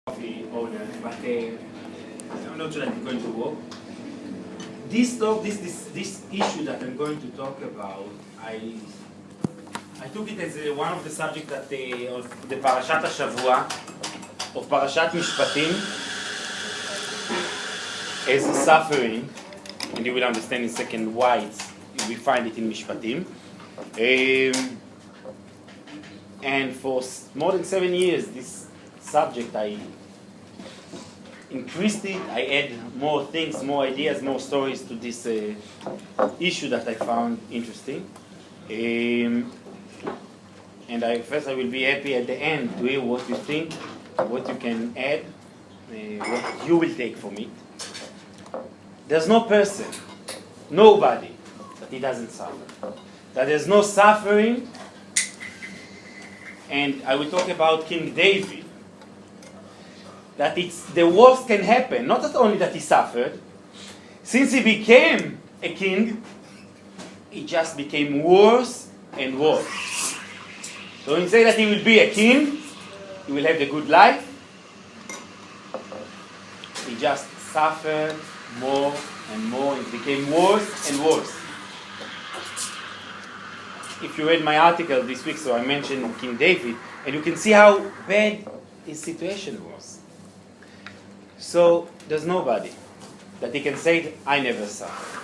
the owner, but I'm not sure that it's going to work. This issue that I'm going to talk about, I took it as one of the subjects that of the Parashat Hashavua, of Parashat Mishpatim, as suffering, and you will understand in a second why we find it in Mishpatim. And for more than 7 years, this subject, I increased it, I add more things, more ideas, more stories to this issue that I found interesting. And first I will be happy at the end to hear what you think, what you can add, what you will take from it. There's no person, nobody, that he doesn't suffer. That there's no suffering, and I will talk about King David, that it's the worst can happen, not only that he suffered, since he became a king, it just became worse and worse. So when you say that he will be a king, he will have the good life, he just suffered more and more, it became worse and worse. If you read my article this week, so I mentioned King David, and you can see how bad his situation was. So there's nobody that he can say, I never suffered.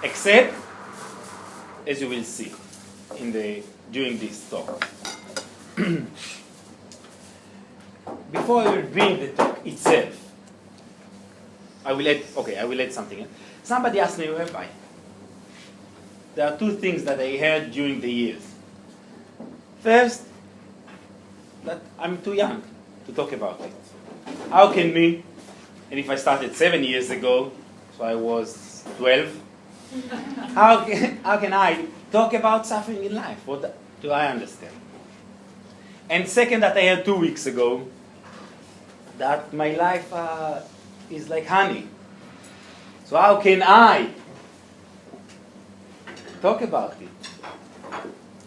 Except, as you will see during this talk. Before I will bring the talk itself, I will add something. Somebody asked me, Rabbi, there are two things that I heard during the years. First, that I'm too young to talk about it. How can me, and if I started 7 years ago, so I was 12, how can I talk about suffering in life? What do I understand? And second, that I heard 2 weeks ago, that my life is like honey. So how can I talk about it?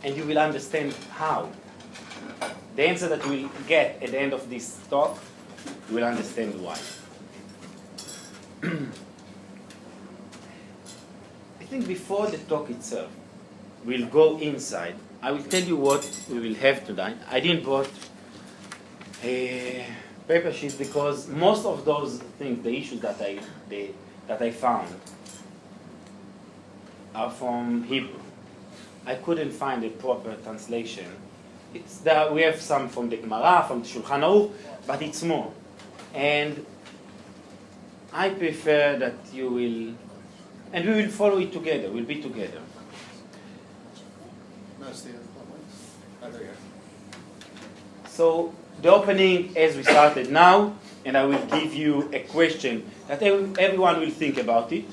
And you will understand how. The answer that we'll get at the end of this talk, you will understand why. I think before the talk itself, we'll go inside. I will tell you what we will have tonight. I didn't brought a paper sheet because most of those things, the issues that I found, are from Hebrew. I couldn't find a proper translation. We have some from the Gemara, from the Shulchan Aruch, but it's more. And I prefer that you will, and we will follow it together, we'll be together. So the opening as we started now, and I will give you a question that everyone will think about it.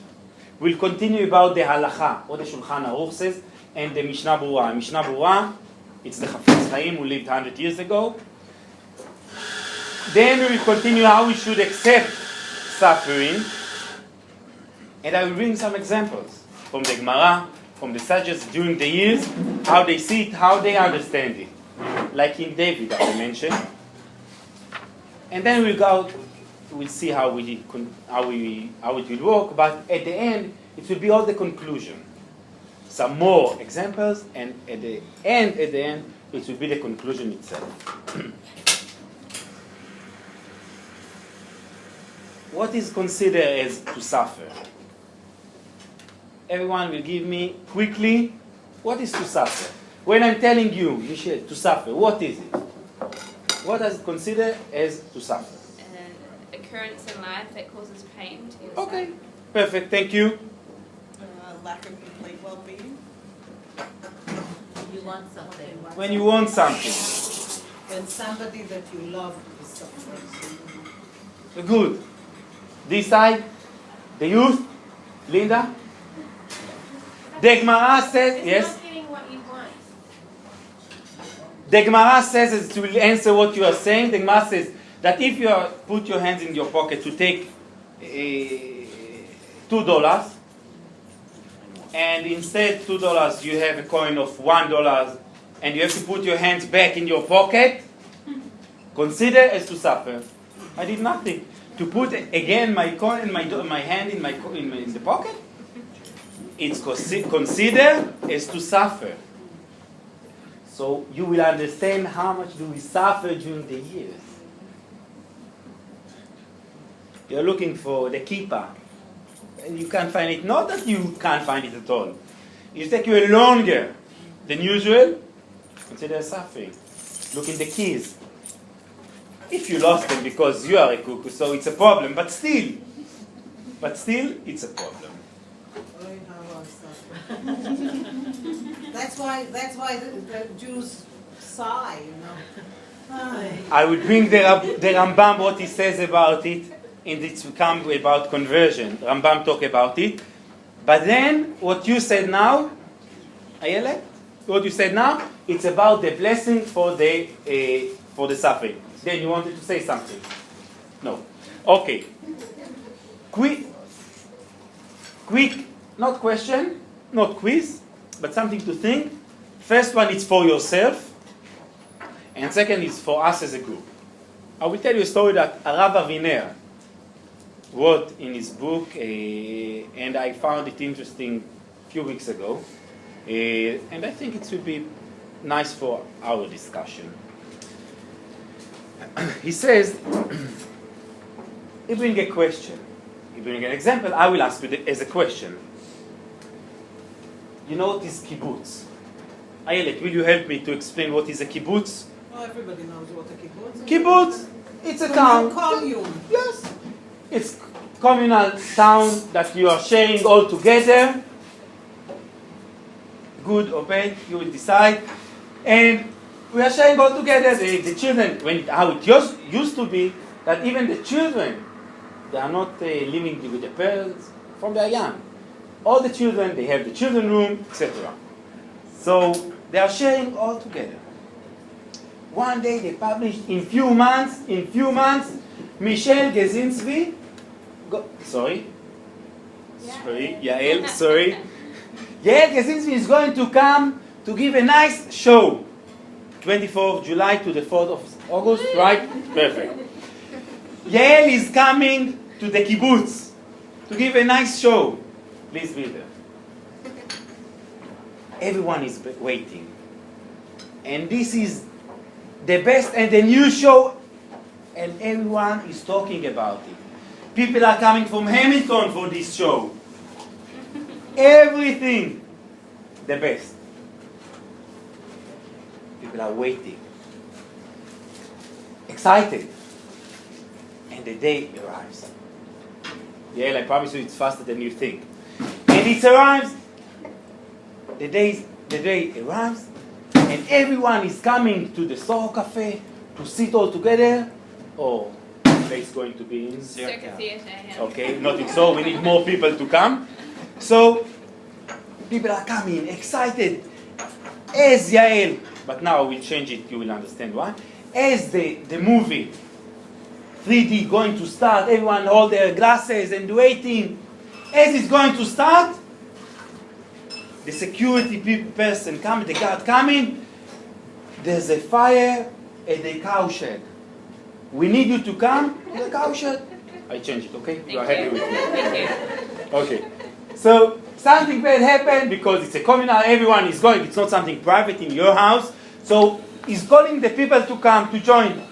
We'll continue about the halacha, what the Shulchan Aruch says, and the Mishnah Berurah. Mishnah Berurah, it's the Chafetz Chaim who lived 100 years ago. Then we will continue how we should accept suffering. And I will bring some examples from the Gemara, from the sages during the years, how they see it, how they understand it. Like King David that I mentioned. And then we'll see how it will work, but at the end, it will be all the conclusion. Some more examples, and at the end, it will be the conclusion itself. What is considered as to suffer? Everyone will give me quickly, what is to suffer? When I'm telling you, Michelle, to suffer, what is it? What is it considered as to suffer? An occurrence in life that causes pain to yourself. Okay, perfect, thank you. Lack of complete well-being. You want something. When you want something. When somebody that you love is suffering. Good. This side, the youth, Linda. The Gemara says, It's yes? not getting what you want. The Gemara says, as to answer what you are saying, the Gemara says that if you put your hands in your pocket to take $2, and instead $2 you have a coin of $1, and you have to put your hands back in your pocket, consider as to suffer. I did nothing. To put again my coin in my hand in in the pocket, it's considered as to suffer. So you will understand how much do we suffer during the years. You're looking for the kippah, and you can't find it. Not that you can't find it at all. It takes you longer than usual. Consider suffering. Look in the keys. If you lost them because you are a cuckoo, so it's a problem. But still, it's a problem. That's why the Jews sigh, you know. I will bring the Rambam, what he says about it, and it's come about conversion. Rambam talk about it. But then, what you said now, Ayala, what you said now, it's about the blessing for the suffering. Then you wanted to say something? No. Okay. Quick, not question, not quiz, but something to think. First one is for yourself, and second is for us as a group. I will tell you a story that Rabbi Aviner wrote in his book, and I found it interesting a few weeks ago, and I think it would be nice for our discussion. He says, he brings a question. He brings an example. I will ask you as a question. You know what is kibbutz? Ayelet, will you help me to explain what is a kibbutz? Oh, everybody knows what a kibbutz is. Kibbutz, it's a town. Commune. Yes. It's communal town that you are sharing all together. Good or bad, you will decide. And we are sharing all together. The children, how it used to be, that even the children, they are not living with the parents from they are young. All the children, they have the children room, etc. So they are sharing all together. One day they published in few months, Michel Gezinzvi, Yael Gezinzvi is going to come to give a nice show. 24th of July to the 4th of August, right? Perfect. Yael is coming to the kibbutz to give a nice show. Please be there. Everyone is waiting. And this is the best and the new show, and everyone is talking about it. People are coming from Hamilton for this show. Everything. The best. People are waiting. Excited. And the day arrives. Yeah, I promise you it's faster than you think. And it arrives. The day arrives. And everyone is coming to the Soho Cafe to sit all together. Or the place going to be in Circa Theatre, yeah. Okay, not in so. We need more people to come. So, people are coming, excited. As Yael, but now I will change it, you will understand why. As the movie 3D going to start, everyone hold their glasses and waiting. As it's going to start, the security person coming, the guard coming, there's a fire at the cow shed. We need you to come to the cow shed. I changed it, okay? You are happy with me? Thank you. Okay. So, something bad happened because it's a communal, everyone is going, it's not something private in your house. So, he's calling the people to come, to join,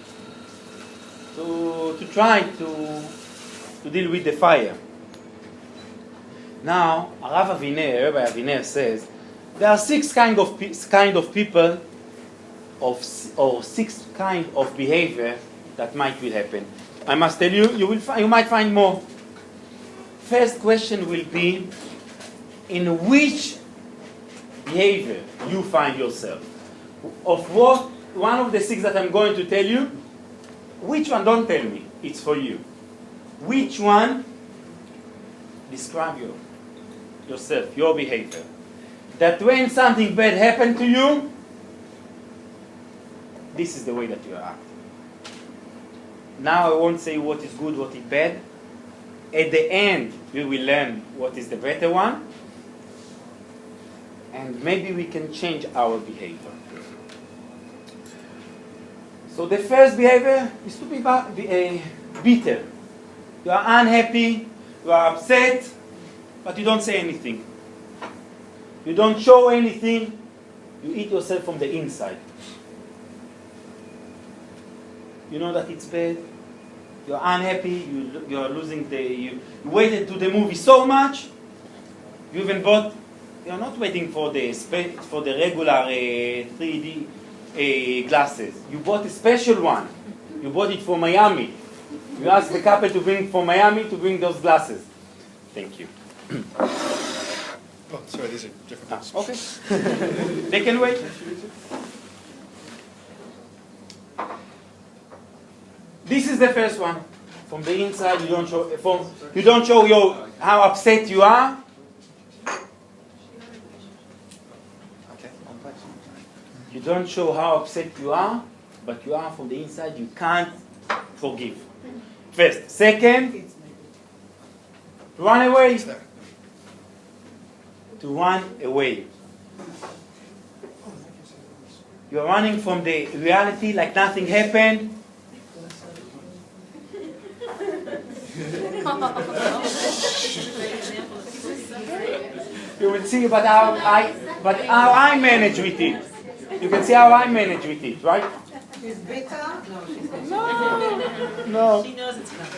to try to deal with the fire. Now, Rabbi Aviner says, there are six kind of people, or six kind of behavior that will happen. I must tell you, you might find more. First question will be, in which behavior you find yourself? Of what, one of the six that I'm going to tell you, which one, don't tell me, it's for you. Which one, describe yourself, your behavior. That when something bad happened to you, this is the way that you are acting. Now I won't say what is good, what is bad. At the end, we will learn what is the better one. And maybe we can change our behavior. So the first behavior is to be bitter. You are unhappy, you are upset, but you don't say anything. You don't show anything. You eat yourself from the inside. You know that it's bad. You're unhappy. You are losing you waited to the movie so much. You even bought. You're not waiting for the regular 3D glasses. You bought a special one. You bought it for Miami. You asked the couple to bring from Miami to bring those glasses. Thank you. Oh, sorry, these are different ones. Okay. They can wait. This is the first one. From the inside, you don't show how upset you are. You don't show how upset you are, but you are from the inside. You can't forgive. First, second, run away. To run away. You are running from the reality like nothing happened. You will see, but how I manage with it. You can see how I manage with it, right? She's bitter? No, she's not. No. She knows it's not.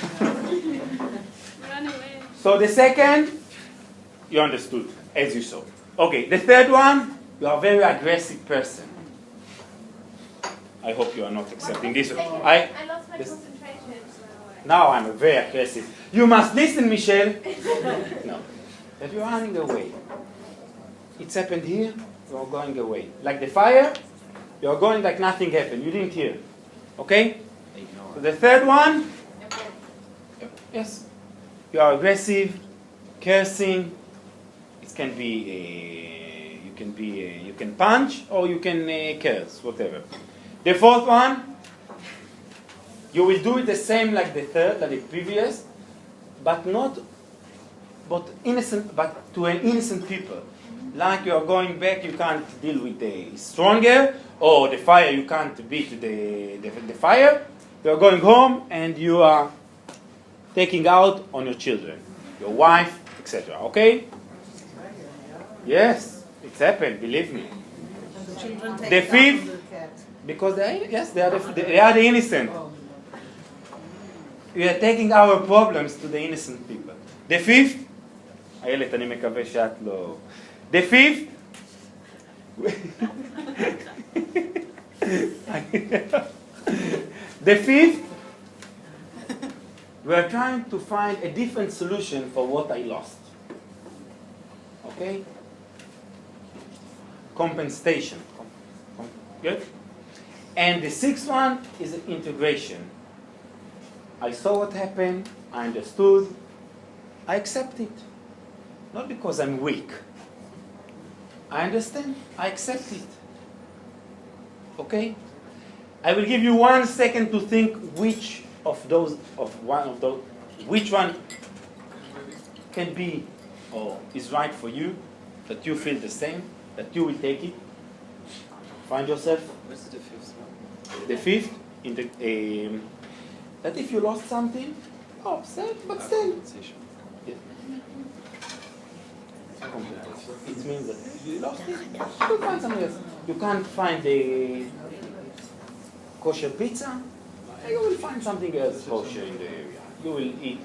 Run away. So the second, you understood, as you saw. Okay, the third one, you are a very aggressive person. I hope you are not accepting this. I lost my concentration. Now I'm very aggressive. You must listen, Michelle. No. That you're running away. It's happened here, you're going away. Like the fire, you're going like nothing happened. You didn't hear. Okay? So the third one, yes. You are aggressive, cursing. It can be, you can punch or you can curse, whatever. The fourth one, you will do it the same like the third, like the previous, but to an innocent people. Like you are going back, you can't deal with the stronger, or the fire, you can't beat the fire. You are going home and you are taking out on your children, your wife, etc. Okay? Yes, it's happened, believe me. And the children take The it out fifth, from the cat. because they are the innocent. We are taking our problems to the innocent people. The fifth, איילת, אני מקווה שאת לא... The fifth, we are trying to find a different solution for what I lost. Okay? Compensation. Good? And the sixth one is integration. I saw what happened, I understood, I accept it. Not because I'm weak. I understand, I accept it. Okay? I will give you 1 second to think which one can be or is right for you, that you feel the same, that you will take it. Find yourself. What's the fifth one? The fifth, that if you lost something, upset, but still. Compensation. Yeah. It means that you lost it, you find something else. You can't find a kosher pizza, you will find something else kosher in the area. You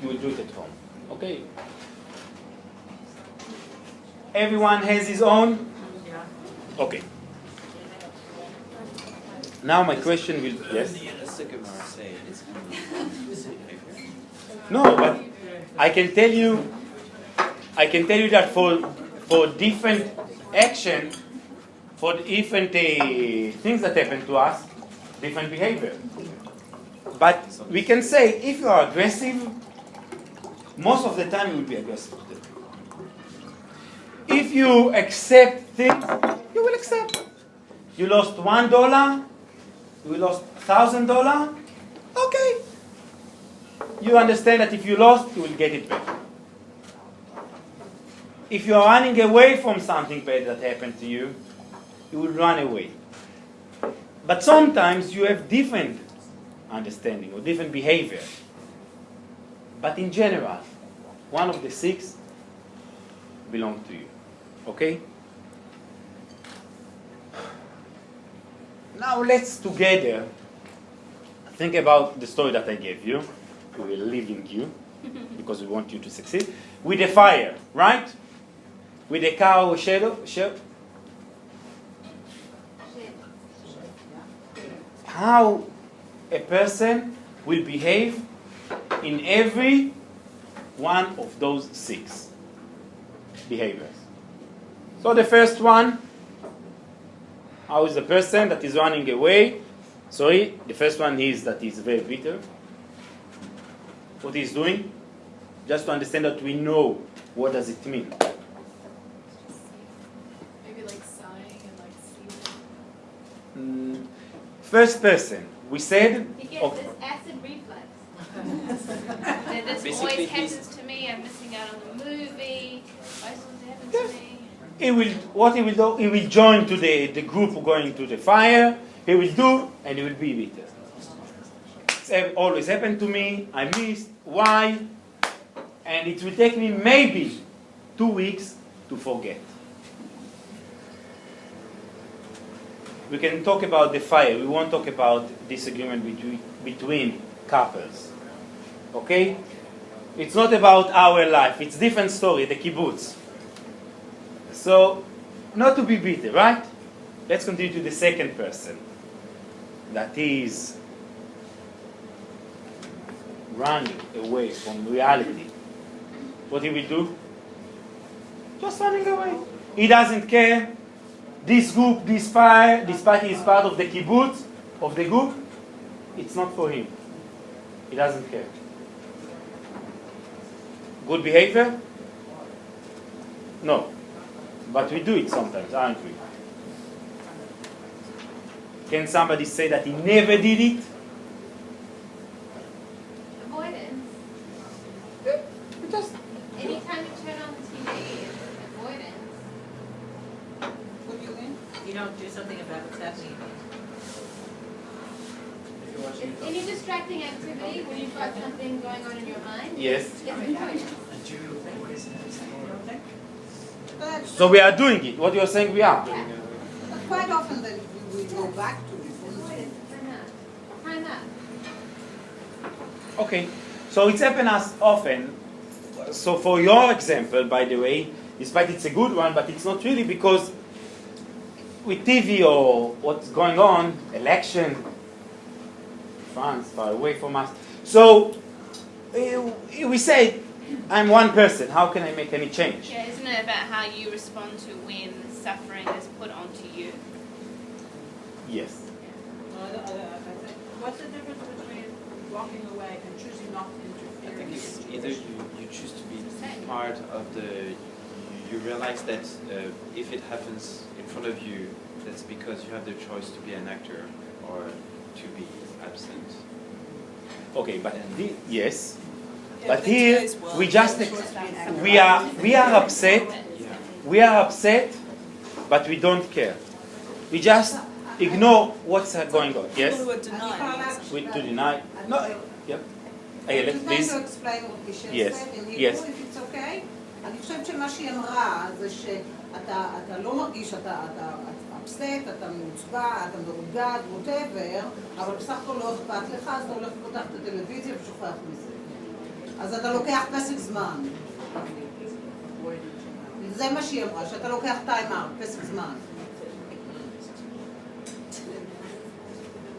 will do it at home. Okay? Everyone has his own? Yeah. Okay. Now my question will, yes? No, but I can tell you that for different action, for different things that happen to us, different behavior. But we can say if you are aggressive, most of the time you will be aggressive. If you accept things, you will accept. You lost $1, you lost $1,000. Okay. You understand that if you lost, you will get it back. If you are running away from something bad that happened to you, you will run away. But sometimes you have different understanding or different behavior. But in general, one of the 6 belong to you. Okay? Now let's together think about the story that I gave you. We will leaving you because we want you to succeed. With the fire, right? With the cow shadow. How a person will behave in every one of those 6 behaviors. So the first one, how is the person that is running away? Sorry, the first one is that he's very bitter. What he's doing? Just to understand that we know what does it mean. Maybe like sighing and like seething. First person, we said. He gets this acid reflux. And this Basically, always he's- happens to me. I'm missing out on the movie. Why does it happen to me? What he will do, he will join to the group going to the fire. He will do, and he will be bitter. It's always happened to me. I missed. Why? And it will take me maybe 2 weeks to forget. We can talk about the fire. We won't talk about disagreement between couples. Okay? It's not about our life. It's different story, the kibbutz. So, not to be bitter, right? Let's continue to the second person. That is running away from reality. What he will do? Just running away. He doesn't care. This group, this fire, this party is part of the kibbutz, of the group. It's not for him. He doesn't care. Good behavior? No. But we do it sometimes, aren't we? Can somebody say that he never did it? Avoidance. Just Anytime you turn on the TV, it's avoidance. What do you mean? You don't do something about what's happening. Is any distracting activity when you've got something going on in your mind? yes. It's avoidance. But So we are doing it. What you are saying we are. quite often then we go back to it. Avoidance. Time up. Okay. So it's happened us often. So for your example, by the way, despite it's a good one, but it's not really because with TV or what's going on, election, France far away from us. So we say, I'm one person. How can I make any change? Yeah, isn't it about how you respond to when suffering is put onto you? Yes. What's the difference between walking away and choosing not to I interfere? think it's either you choose to be part of the, you realize that if it happens in front of you, that's because you have the choice to be an actor or to be absent. Okay, but yes. Yeah, But the here choice was- we just we are upset. Yeah. We are upset, but we don't care. We just ignore what's going on. People Yes. who are denying. We to deny. No. Yep. Hey, אני please. to explain what Michelle Yes. said in Hebrew, Yes. if it's okay. אני חושבת שמה שהיא אמרה זה שאתה לא מרגיש, אתה upset, אתה מעוצבע, אתה מרוגד, whatever, אבל בסך הכל לא אכפת לך, אז אתה הולך ופותח את הטלוויזיה ושוכח מזה. אז אתה לוקח פסק זמן. זה מה שהיא אמרה, שאתה לוקח טיים-אאוט, פסק זמן.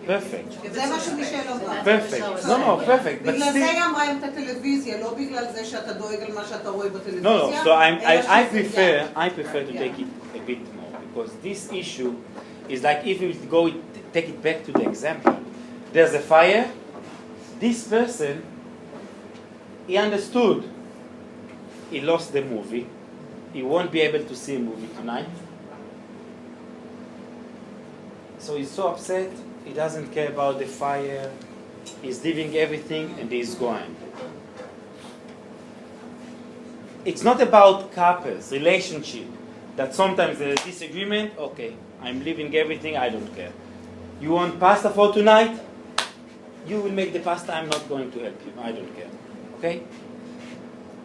Perfect. זה מה שמישל אמרה. Perfect. No, perfect. But בגלל זה still. היא אמרה עם את הטלוויזיה, לא בגלל זה שאתה דואג על מה שאתה רואה בטלוויזיה. No. So אלא I שזה- prefer to Yeah. take it a bit more because this issue is like if we take it back to the example. There's a fire. This person, he understood. He lost the movie. He won't be able to see a movie tonight. So he's so upset. He doesn't care about the fire. He's leaving everything and he's going. It's not about couples, relationship, that sometimes there's disagreement. Okay, I'm leaving everything, I don't care. You want pasta for tonight? You will make the pasta, I'm not going to help you. I don't care. Okay?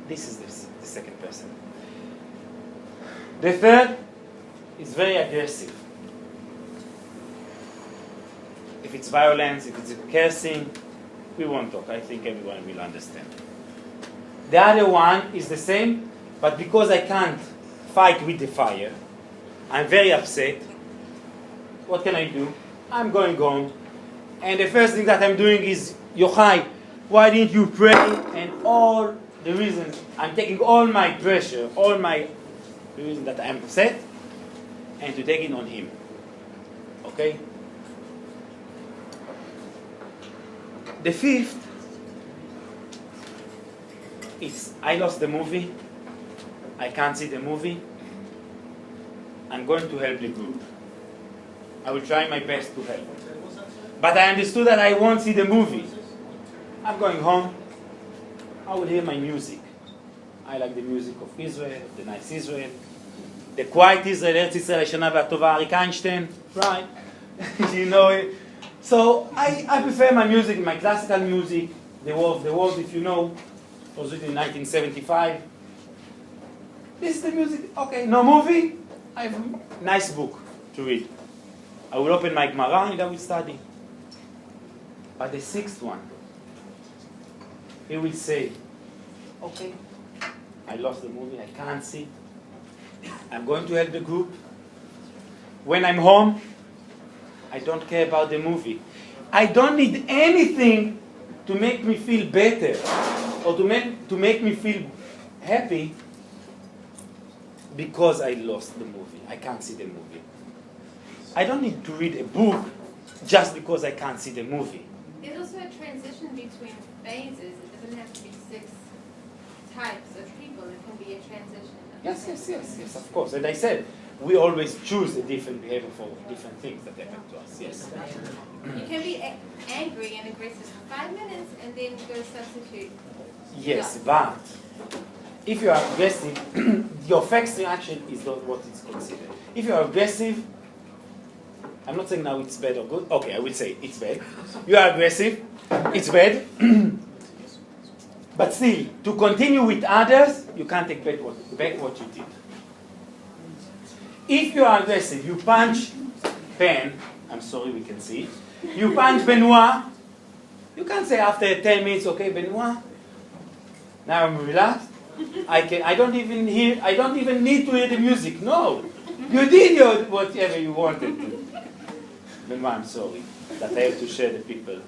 This is the second person. The third is very aggressive. If it's violence, if it's cursing, we won't talk. I think everyone will understand. The other one is the same, but because I can't fight with the fire, I'm very upset. What can I do? I'm going home. And the first thing that I'm doing is, Yochai, why didn't you pray? And all the reasons, I'm taking all my pressure, all my reason that I'm upset, and to take it on him. Okay? The fifth, it's I lost the movie, I can't see the movie, I'm going to help the group. I will try my best to help. But I understood that I won't see the movie. I'm going home, I will hear my music. I like the music of Israel, the nice Israel, the quiet Israel, Eretz Israel, Shana V'Atova, Arik Einstein, right? You know it. So I prefer my music, my classical music, The War of the World, if you know, was written in 1975. This is the music. Okay, no movie. I have a nice book to read. I will open my Gemara and I will study. But the sixth one, he will say, okay, I lost the movie, I can't see. I'm going to help the group. When I'm home, I don't care about the movie. I don't need anything to make me feel better or to make me feel happy because I lost the movie. I can't see the movie. I don't need to read a book just because I can't see the movie. There's also a transition between phases. It doesn't have to be 6 types of people. It can be a transition. Yes, of course. And I said, we always choose a different behavior for different things that happen to us. Yes. You can be angry and aggressive for 5 minutes and then go substitute. Yes, but if you are aggressive, your first reaction is not what is considered. If you are aggressive, I'm not saying now it's bad or good. Okay, I will say it's bad. You are aggressive, it's bad. But still, to continue with others, you can't take back what you did. If you are aggressive, you punch Ben, I'm sorry we can see, you punch Benoit, you can't say after 10 minutes, okay, Benoit, now I'm relaxed. I don't even need to hear the music. No, you did whatever you wanted to. Benoit, I'm sorry that I have to share the people.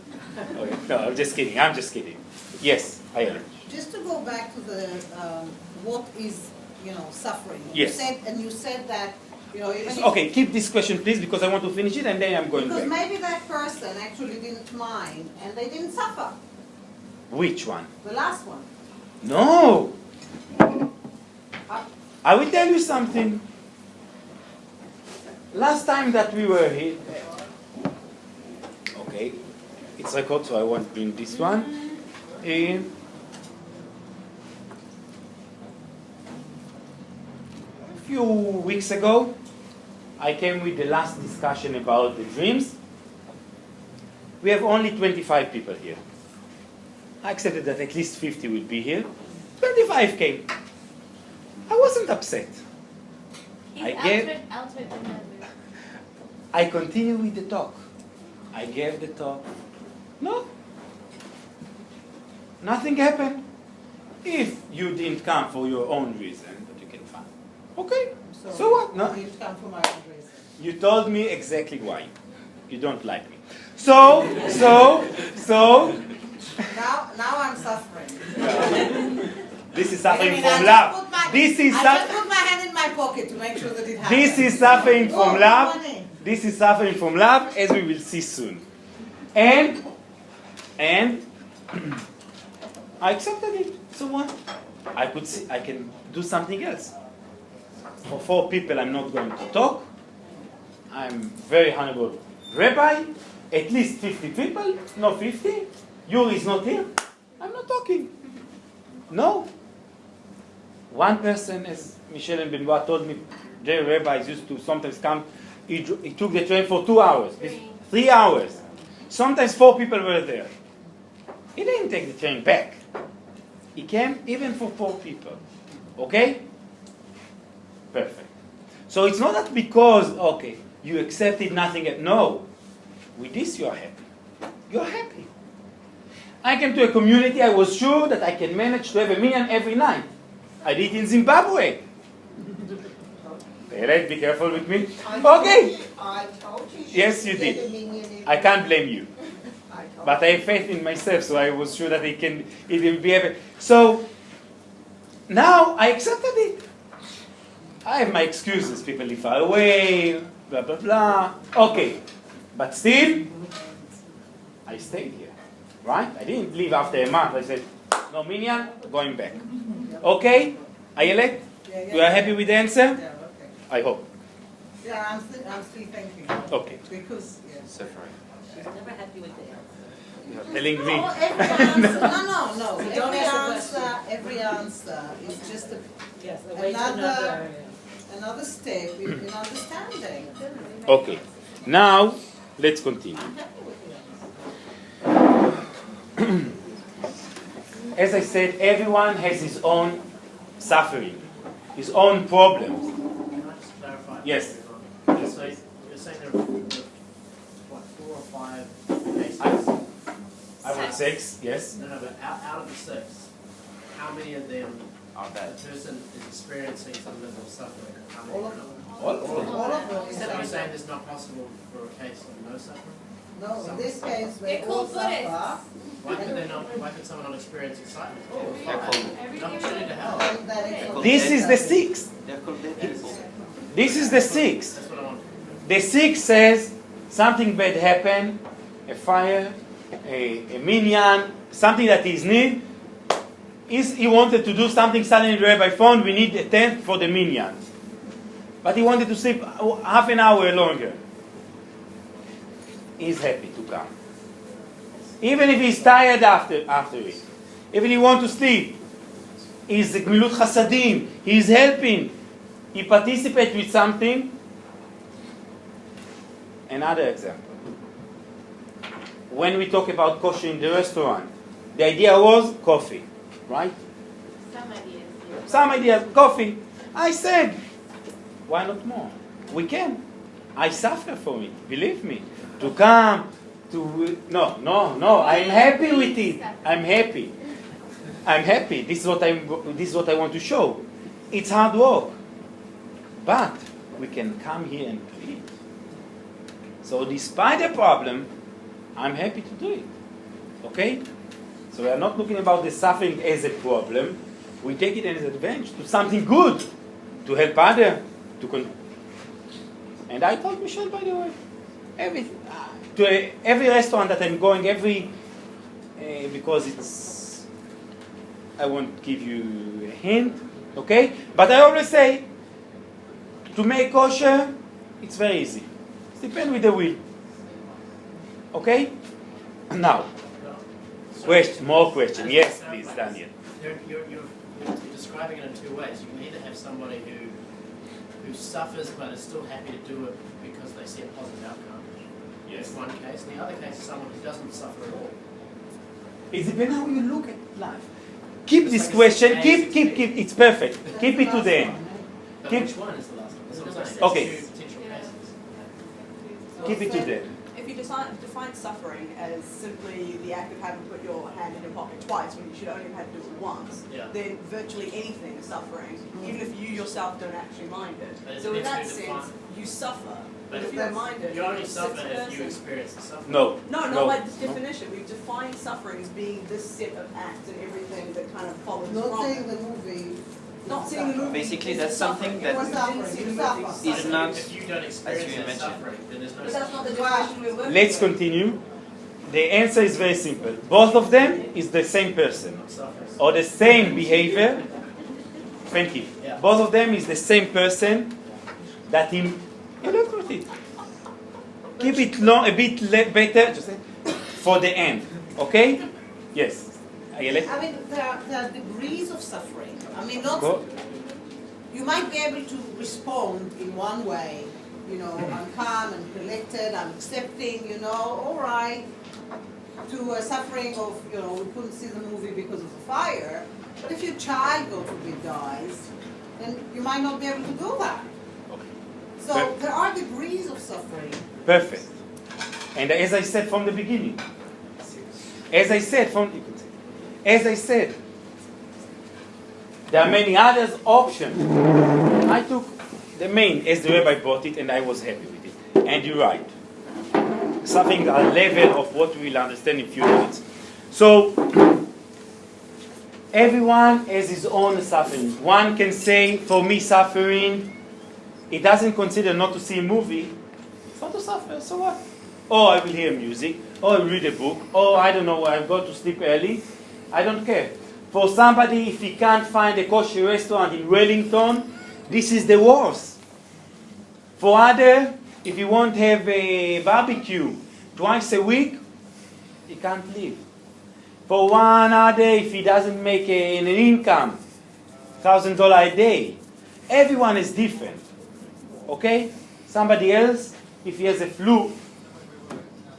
Okay. No, I'm just kidding. Yes, I am. Just to go back to the what is suffering. Yes. You said that even Okay, keep this question please because I want to finish it and then I'm going because back. maybe that person actually didn't mind and they didn't suffer. Which one? The last one. No. I will tell you something. Last time that we were here, okay, it's record, so I won't bring this one. A few weeks ago, I came with the last discussion about the dreams. We have only 25 people here. I accepted that at least 50 will be here. 25 came. I wasn't upset. I continue with the talk. I gave the talk. No. Nothing happened. If you didn't come for your own reason, but you can find. Okay. So what? No. You didn't come for my own reason. You told me exactly why. You don't like me. So. Now I'm suffering. This is suffering I from just love. put my- This is I just put my hand in my pocket to make sure that it happens. This is suffering from Oh, love. money. This is suffering from love, as we will see soon. And I accepted it. So what? I can do something else. For 4 people, I'm not going to talk. I'm very honorable Rabbi. At least 50 people, no 50. Yuri is not here. I'm not talking. No. One person, as Michel and Benoit told me, their rabbis used to sometimes come. He took the train for 2 hours, 3 hours. Sometimes 4 people were there. He didn't take the train back. He came even for poor people. Okay? Perfect. So it's not that because, okay, you accepted nothing. No. With this you are happy. You are happy. I came to a community, I was sure that I can manage to have a minyan every night. I did it in Zimbabwe. Let's be careful with me. Okay. I told you. Yes, you did. I can't blame you. But I have faith in myself, so I was sure that it will be able. So now I accepted it. I have my excuses. People live far away, blah, blah, blah. Okay. But still, I stayed here. Right? I didn't leave after a month. I said, no minyan, going back. Okay? Ayelet? You are happy with the answer? Yeah, okay. I hope. Yeah, I'm still thinking. Okay. Because, yeah. Suffering. She's never happy with the answer. You are telling me. No, every answer, no. So don't Every answer is just Yes, a way to another step in understanding. Okay. Now, let's continue. I'm happy with the answer. As I said, everyone has his own suffering, his own problems. Can I just clarify? Yes. So you're saying there are, what, 4 or 5 cases? I would 6, yes. No, but out of the 6, how many of them Are the bad. person is experiencing some level of suffering? How many All are of not? them. All of them. All of them. So you're saying it's not possible for a case of no suffering? No, in this case, they They're all called Buddhists. suffer. Why could someone not experience excitement? They're called, An opportunity to help. And that is This is the 6th. they're called dead people. This is the 6th. That's what I want. The 6th says something bad happened, a fire, a minyan, something that is need. He wanted to do something, suddenly the rabbi phoned, we need a tent for the minyan. But he wanted to sleep half an hour longer. He's happy to come. Even if he's tired after it. Even he wants to sleep. He's gmilut chasadim. He's helping. He participates with something. Another example. When we talk about kosher in the restaurant, the idea was coffee, right? Some ideas. Yeah. Some ideas, coffee. I said, why not more? We can. I suffer for it, believe me. To come, no. I'm happy with it. I'm happy. This is what I want to show. It's hard work. But we can come here and do it. So despite the problem, I'm happy to do it. Okay? So we are not looking about the suffering as a problem. We take it as an advantage to something good, to help others. And I told Michelle, by the way, every restaurant that I'm going, because it's, I won't give you a hint, okay? But I always say, to make kosher, it's very easy. It depends with the will. Okay? Now, more question. Yes, please, Daniel. You're describing it in 2 ways. You can either have somebody who suffers but is still happy to do it because they see a positive outcome. Yes. That's one case. And the other case is someone who doesn't suffer at all. It depends how you look at life. Keep this question. Keep. It's perfect. Keep it to the end. But Keep- which one is the last one? That's what I'm saying. Okay. There's 2 potential cases. Keep it to the end. If you define suffering as simply the act of having put your hand in your pocket twice when you should only have had to do it once, Yeah. then virtually anything is suffering, even if you yourself don't actually mind But it. it's So in meant that to sense, define- you suffer. But But if you don't mind it, You only it's suffer sixth if you person. experience the suffering. No. No, by definition, we've defined suffering as being this set of acts and everything that kind of follows Not from seeing it. the movie. Not seeing the movie. Basically, is that's something suffering. that If you didn't see the you movie, suffer. is not, If you don't as experience you that mentioned. suffering, then there's no But that's not the suffering. definition we're working Let's with. continue. The answer is very simple. Both of them is the same person Not suffering. or the same behavior. Thank you. Yeah. Both of them is the same person that you look at it. Keep it long, a bit better just for the end. Okay? Yes. Ayelet? I mean, there are degrees of suffering. I mean, not. Go. You might be able to respond in one way. You know, I'm calm and collected, I'm accepting, all right, to a suffering of, we couldn't see the movie because of the fire. a child, God forbid, dies, then you might not be able to do that. Okay. So there are degrees of suffering. Perfect. And as I said from the beginning, as I said, there are many other options. I took the main as the rabbi brought it, and I was happy with it. And you're right. Something a level of what we will understand in a few minutes. So, everyone has his own suffering. One can say, for me, suffering, it doesn't consider not to see a movie. It's not to suffer, so what? Or I will hear music, or I will read a book, or I don't know, I go to sleep early. I don't care. For somebody, if he can't find a kosher restaurant in Wellington, this is the worst. For other, if you won't have a barbecue twice a week, he can't live. For one other, if he doesn't make an income, $1,000 a day, everyone is different. Okay? Somebody else, if he has a flu,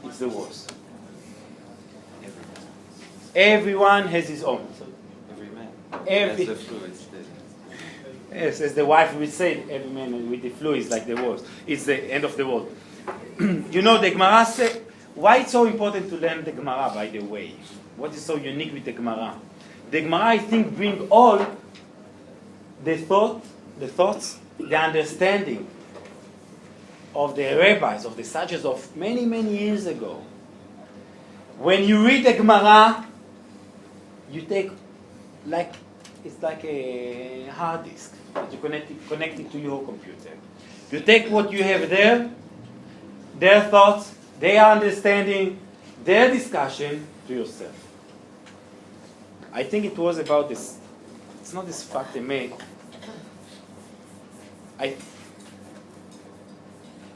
it's the worst. Everyone has his own. Every man. Every- Has the flu, it's the... Yes, as the wife would say, every man with the flu is like the worst. It's the end of the world. You know, the Gemara says, why it's so important to learn the Gemara, by the way? What is so unique with the Gemara? The Gemara, I think, bring all the thoughts, the understanding of the rabbis, of the sages of many, many years ago. When you read the Gemara, you take, it's like a hard disk that you connect it to your computer. You take what you have there, their thoughts, their understanding, their discussion to yourself. I think it was about this. It's not this fact they made.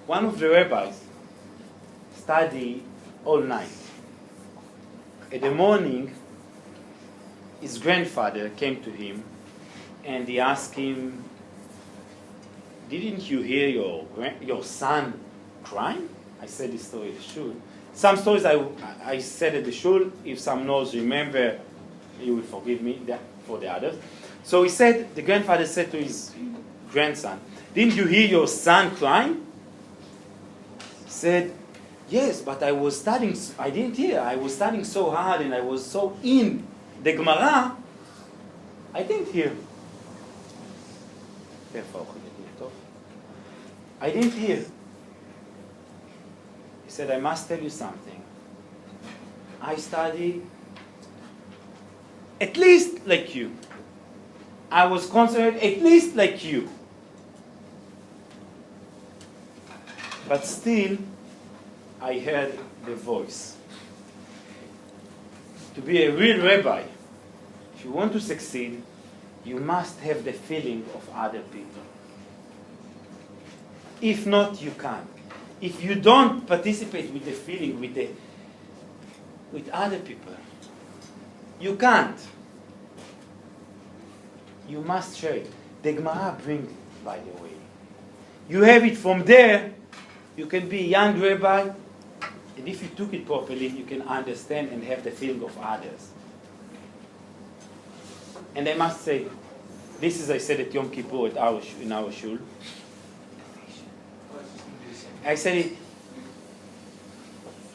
One of the rabbis studied all night. In the morning, his grandfather came to him and he asked him, "Didn't you hear your son crying?" I said this story at the shul. Some stories I said at the shul. If some knows remember, you will forgive me for the others. So he said, the grandfather said to his grandson, "Didn't you hear your son crying?" He said, "Yes, but I was studying. I didn't hear. I was studying so hard and I was so in the Gemara. I didn't hear." I didn't hear. He said, "I must tell you something. I study at least like you. I was concerned at least like you. But still, I heard the voice. To be a real rabbi, if you want to succeed, you must have the feeling of other people. If not, you can't. If you don't participate with the feeling with other people, you can't. You must share it. The Gemara brings it, by the way. You have it from there. You can be a young rabbi, and if you took it properly, you can understand and have the feeling of others. And I must say, this is I said at Yom Kippur in our shul. I said it.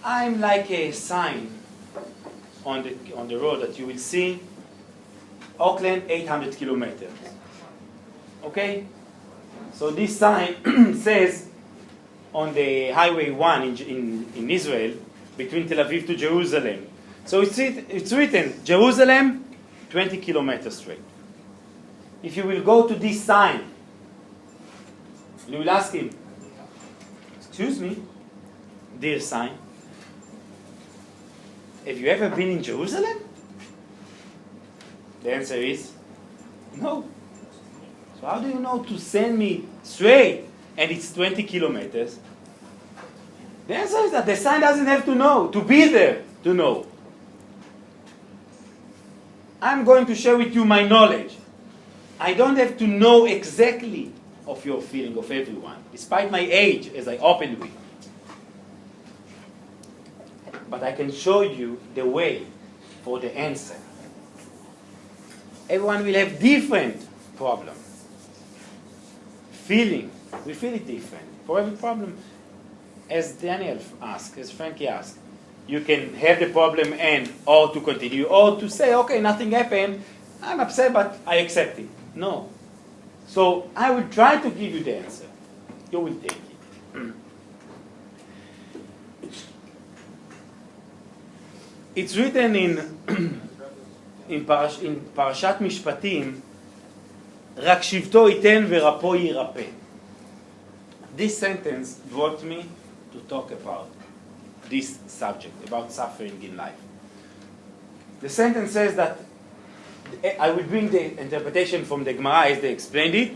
I'm like a sign on the road that you will see. Auckland, 800 kilometers. Okay? So this sign says on the Highway 1 in Israel, between Tel Aviv to Jerusalem. So it's written, Jerusalem, 20 kilometers straight. If you will go to this sign, you will ask him, "Excuse me, dear sign, have you ever been in Jerusalem?" The answer is, no. So how do you know to send me straight and it's 20 kilometers? The answer is that the sign doesn't have to know, to be there to know. I'm going to share with you my knowledge. I don't have to know exactly of your feeling of everyone, despite my age, as I opened with. But I can show you the way for the answer. Everyone will have different problem. Feeling, we feel it different. For every problem, as Daniel asked, as Frankie asked, you can have the problem and or to continue, or to say, okay, nothing happened, I'm upset, but I accept it. No. So I will try to give you the answer. You will take it. It's written in פרשת משפטים, רק שבטו ייתן ורפו יירפא. This sentence brought me to talk about this subject, about suffering in life. The sentence says that, I will bring the interpretation from the Gemara as they explained it.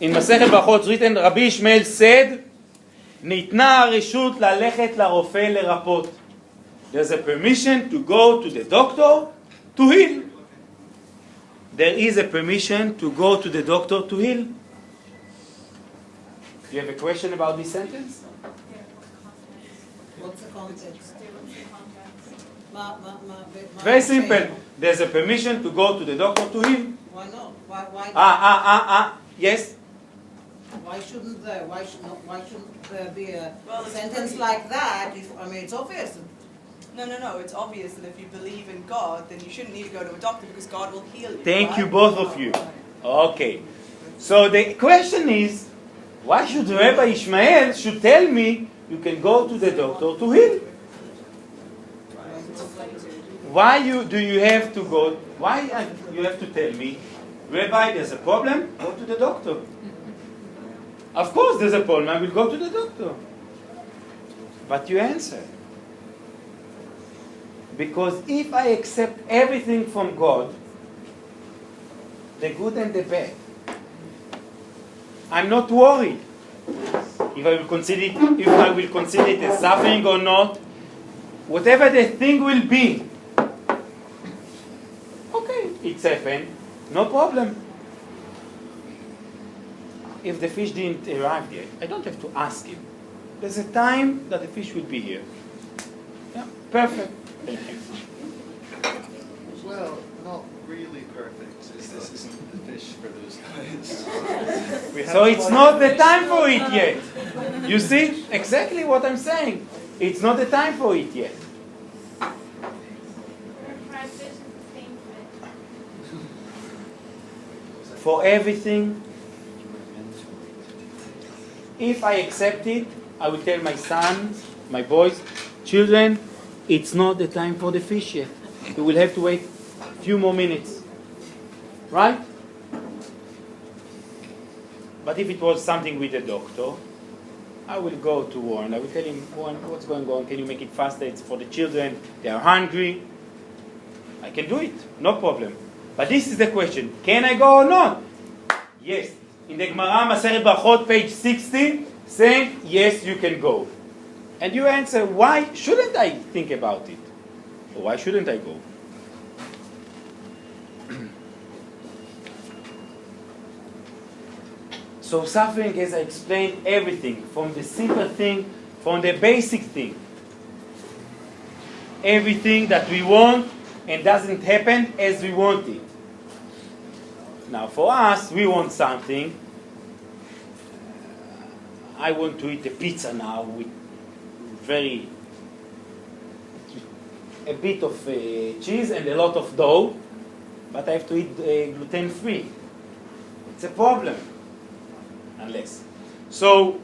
In מסכת ברכות written, Rabbi Ishmael said, ניתנה הרשות ללכת לרופא לרפות. There's a permission to go to the doctor to heal. There is a permission to go to the doctor to heal. Do you have a question about this sentence? What's the context? Very simple. There's a permission to go to the doctor to heal. Why not? Why Yes? Why shouldn't there be a sentence like that? It's obvious. No. It's obvious that if you believe in God, then you shouldn't need to go to a doctor because God will heal you. Thank right? you, both of you. Okay. So the question is, why should Rabbi Ishmael should tell me you can go to the doctor to heal? Why do you have to go? Why you have to tell me, Rabbi, there's a problem? Go to the doctor. Of course there's a problem. I will go to the doctor. But you answer. Because if I accept everything from God, the good and the bad, I'm not worried if I will consider it as suffering or not. Whatever the thing will be, okay, it's happened, no problem. If the fish didn't arrive yet, I don't have to ask him. There's a time that the fish will be here. Yeah, perfect. Thank you. Well, not really perfect. This isn't the fish for those guys. So it's not the time for it yet. You see? Exactly what I'm saying. It's not the time for it yet. For everything, if I accept it, I will tell my sons, my boys, children, it's not the time for the fish yet. We will have to wait a few more minutes. Right? But if it was something with the doctor, I will go to Warren. I will tell him, Warren, what's going on? Can you make it faster? It's for the children. They are hungry. I can do it. No problem. But this is the question. Can I go or not? Yes. In the Gemara, Maseret Brachot, page 60, saying, yes, you can go. And you answer, why shouldn't I think about it? Or why shouldn't I go? So suffering, as I explained, everything, from the simple thing, from the basic thing. Everything that we want and doesn't happen as we want it. Now for us, we want something. I want to eat a pizza now with a bit of cheese and a lot of dough, but I have to eat gluten-free. It's a problem. Unless. So,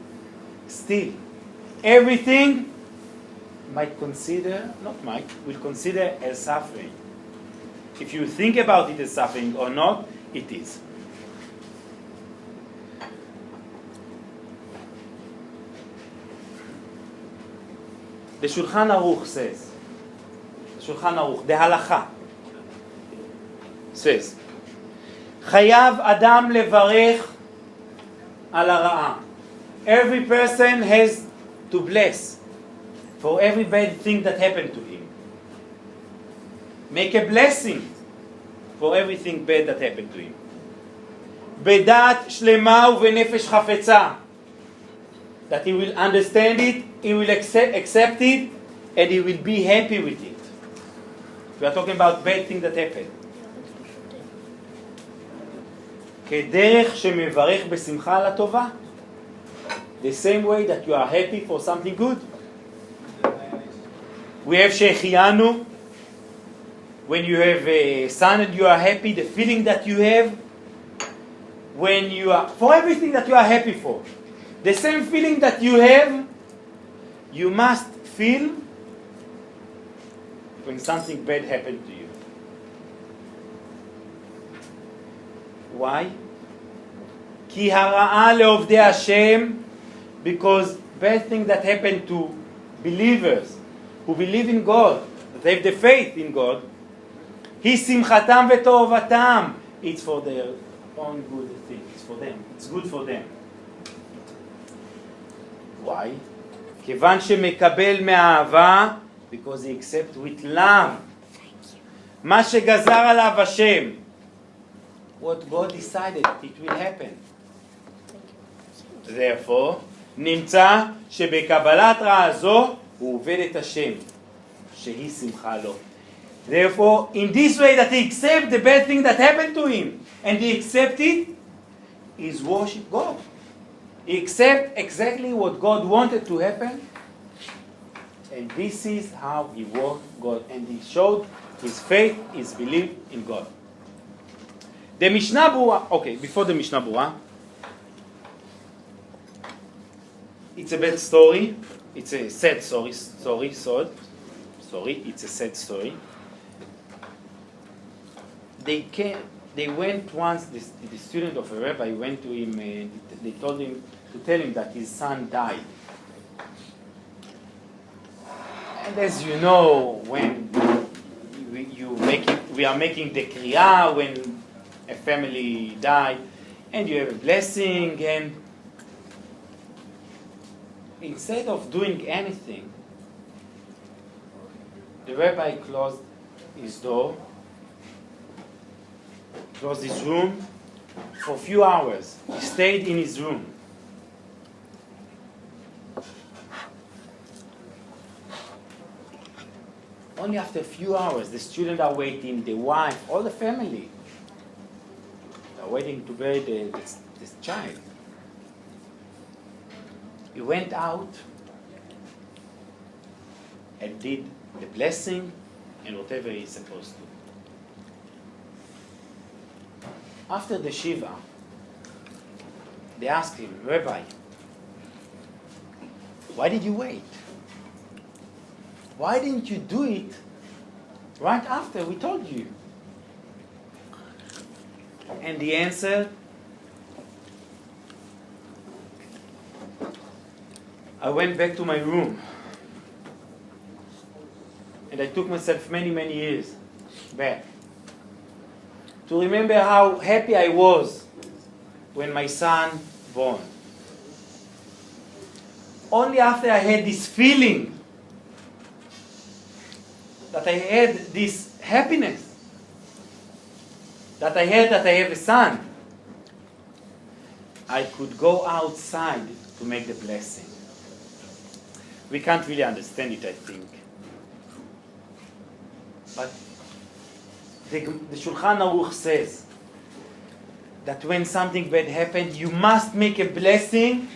still, everything will consider as suffering. If you think about it as suffering or not, it is. The Shulchan Aruch says, the Halacha says, חייב אדם לברך על הרעה. Every person has to bless for every bad thing that happened to him. Make a blessing for everything bad that happened to him. בדעת שלמה ובנפש חפצה. That he will understand it, he will accept it, and he will be happy with it. We are talking about bad things that happen. כדרך שמברך בשמחה על הטובה. The same way that you are happy for something good. We have שהחיינו. When you have a son and you are happy, the feeling that you have, when you are, for everything that you are happy for. The same feeling that you have, you must feel when something bad happened to you. Why? כי הרעה לעובדי השם, because bad things that happen to believers who believe in God, that have the faith in God, היא שמחתם וטובתם. It's for their own good thing. It's for them. It's good for them. Why? כיוון שמקבל מאהבה, because he accepts with love. מה שגזר עליו השם. What God decided, it will happen. Therefore, נמצא שבקבלת רעה זו הוא עובד את השם, שהיא שמחה לו. Therefore, in this way that he accepts the bad thing that happened to him, and he accepts it, is worship God. He accepts exactly what God wanted to happen, and this is how he worked God, and he showed his faith, his belief in God. The Mishnah Berurah, okay, before the Mishnah Berurah, it's a bad story. It's a sad story. It's a sad story. They went once. The student of a rabbi went to him. They told him to tell him that his son died. And as you know, when we are making the kriya when a family died, and you have a blessing, and instead of doing anything, the rabbi closed his door, closed his room for a few hours. He stayed in his room. Only after a few hours, the students are waiting, the wife, all the family are waiting to bury this child. He went out and did the blessing and whatever he's supposed to. After the Shiva, they asked him, Rabbi, why did you wait? Why didn't you do it right after we told you? And the answer, I went back to my room and I took myself many, many years back to remember how happy I was when my son born. Only after I had this feeling that I had this happiness, that I have a son, I could go outside to make the blessing. We can't really understand it, I think. But the Shulchan Aruch says that when something bad happens, you must make a blessing,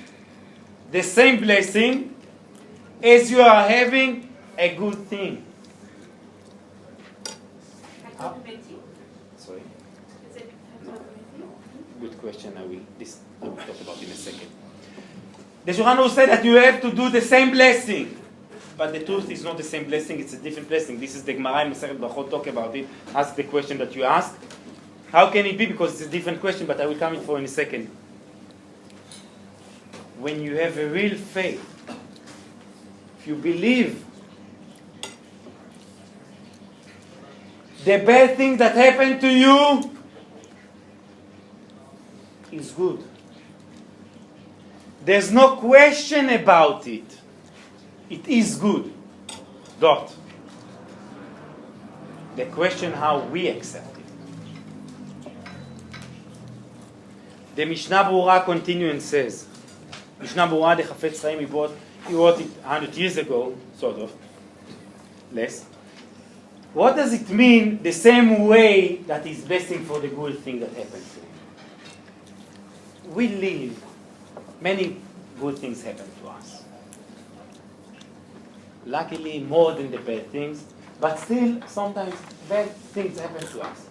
the same blessing, as you are having a good thing. Sorry? Good question. I will talk about in a second. The Shulchan Aruch said that you have to do the same blessing. But the truth is not the same blessing, it's a different blessing. This is the Gemara in Masechet Brachot talk about it. Ask the question that you asked. How can it be? Because it's a different question, but I will come in for in a second. When you have a real faith, if you believe the bad thing that happened to you is good. There's no question about it. It is good. Dot. The question how we accept it. The Mishnah Berurah continues and says, Mishnah Berurah, the Chafetz Chaim, he wrote it 100 years ago, sort of, less. What does it mean the same way that he's blessing for the good thing that happened to him? We live, many good things happen to us. Luckily, more than the bad things, but still, sometimes bad things happen to us.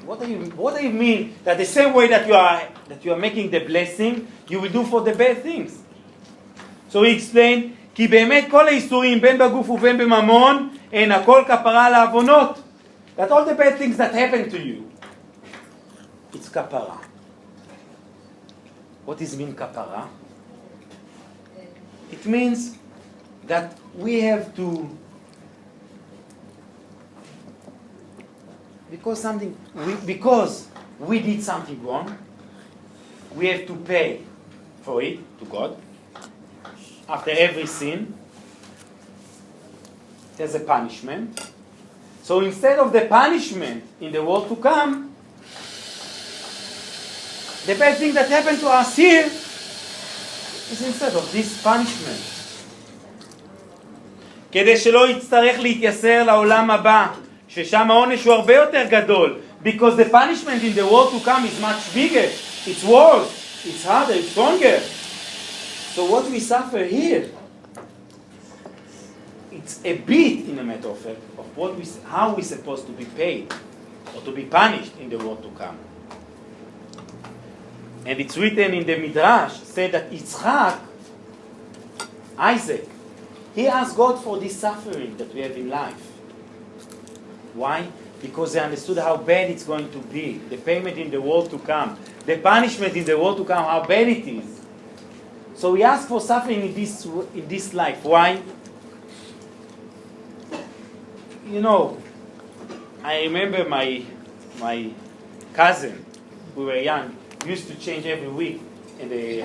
What do you mean that the same way that you are making the blessing, you will do for the bad things? So he explained, כי באמת כל האיסורים בין בגוף ובין בממון הן הכל כפרה על העוונות. That all the bad things that happen to you, it's kapara. What does it mean kapara? It means that we have to, because we did something wrong, we have to pay for it to God. After every sin, there's a punishment. So instead of the punishment in the world to come, the bad thing that happened to us here is instead of this punishment. כדי שלא יצטרך להתייסר לעולם הבא, ששם העונש הוא הרבה יותר גדול. Because the punishment in the world to come is much bigger. It's worse, it's harder, it's stronger. So what we suffer here, it's a bit, in a matter of fact, of how we're supposed to be paid or to be punished in the world to come. And it's written in the Midrash, said that Yitzchak, Isaac, he asked God for this suffering that we have in life. Why? Because they understood how bad it's going to be. The payment in the world to come. The punishment in the world to come, how bad it is. So he asked for suffering in this life. Why? You know, I remember my cousin, we were young, used to change every week at the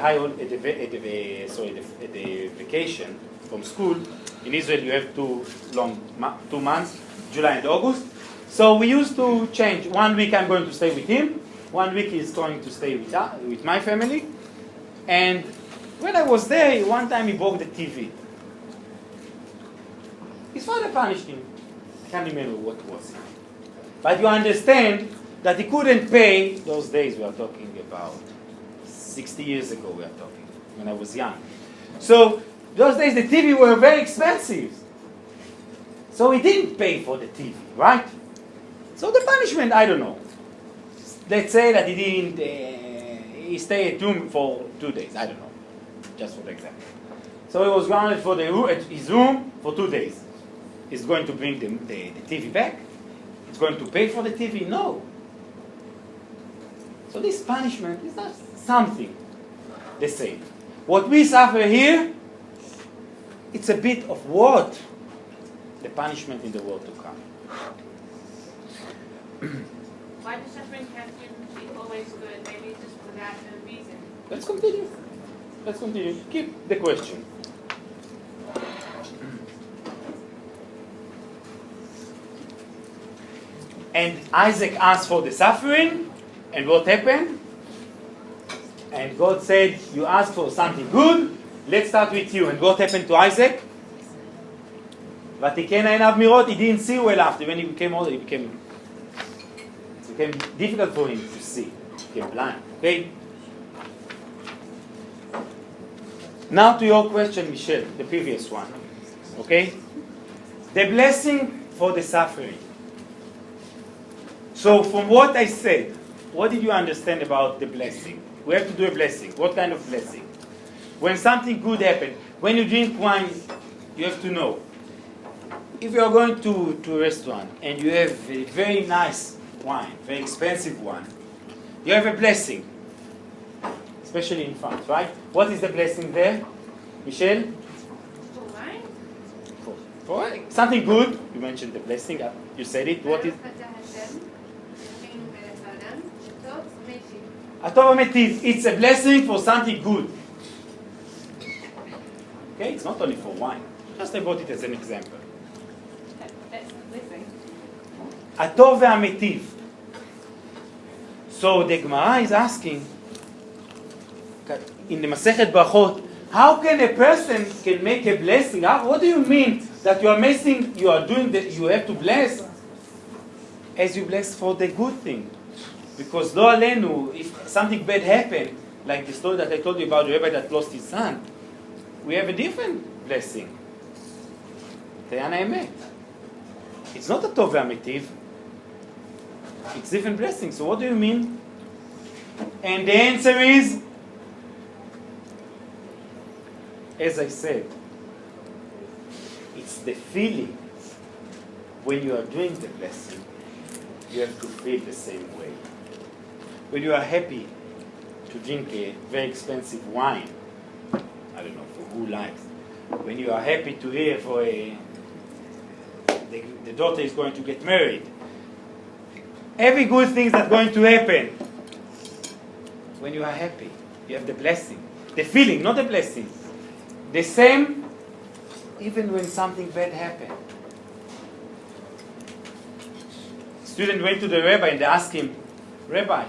vacation from school. In Israel, you have 2 months, July and August. So we used to change. 1 week I'm going to stay with him. 1 week he's going to stay with my family. And when I was there, one time he broke the TV. His father punished him. I can't remember what it was. But you understand that he couldn't pay. Those days we are talking about 60 years ago we are talking, when I was young. So those days the TV were very expensive. So he didn't pay for the TV, right? So the punishment, I don't know. Let's say that he stayed at home for 2 days. I don't know. Just for the example. So he was grounded for his room for 2 days. He's going to bring the TV back? He's going to pay for the TV? No. So this punishment is not something the same. What we suffer here, it's a bit of what? The punishment in the world to come. Why does suffering have to be always good? Maybe just for that reason. Let's continue. Keep the question. And Isaac asked for the suffering, and what happened? And God said, you asked for something good, let's start with you. And what happened to Isaac? ותיקן עיניו מראות, he didn't see well after. When he became older, it became difficult for him to see. He became blind. Okay? Now to your question, Michelle, the previous one. Okay? The blessing for the suffering. So from what I said, what did you understand about the blessing? We have to do a blessing. What kind of blessing? When something good happens, when you drink wine, you have to know. If you are going to a restaurant and you have a very nice wine, very expensive one, you have a blessing. Especially in France, right? What is the blessing there? Michelle? For wine? For something good. You mentioned the blessing. You said it. What is? Atov Metiv. It's a blessing for something good. Okay? It's not only for wine. Just I brought it as an example. That's the blessing. Atov Metiv. So the Gemara is asking, in the Masechet Brachot, how can a person can make a blessing? What do you mean that you are missing, you are doing that, you have to bless as you bless for the good thing. Because lo alenu, if something bad happened, like the story that I told you about the rabbi that lost his son, we have a different blessing. Tayana emet. It's not a tov v'amitiv. It's different blessing. So what do you mean? And the answer is, as I said, it's the feeling. When you are doing the blessing, you have to feel the same way. When you are happy to drink a very expensive wine, I don't know, for who likes. When you are happy to hear for the daughter is going to get married. Every good thing that's going to happen. When you are happy, you have the blessing. The feeling, not the blessing. The same, even when something bad happened. Student went to the rabbi and they asked him, Rabbi,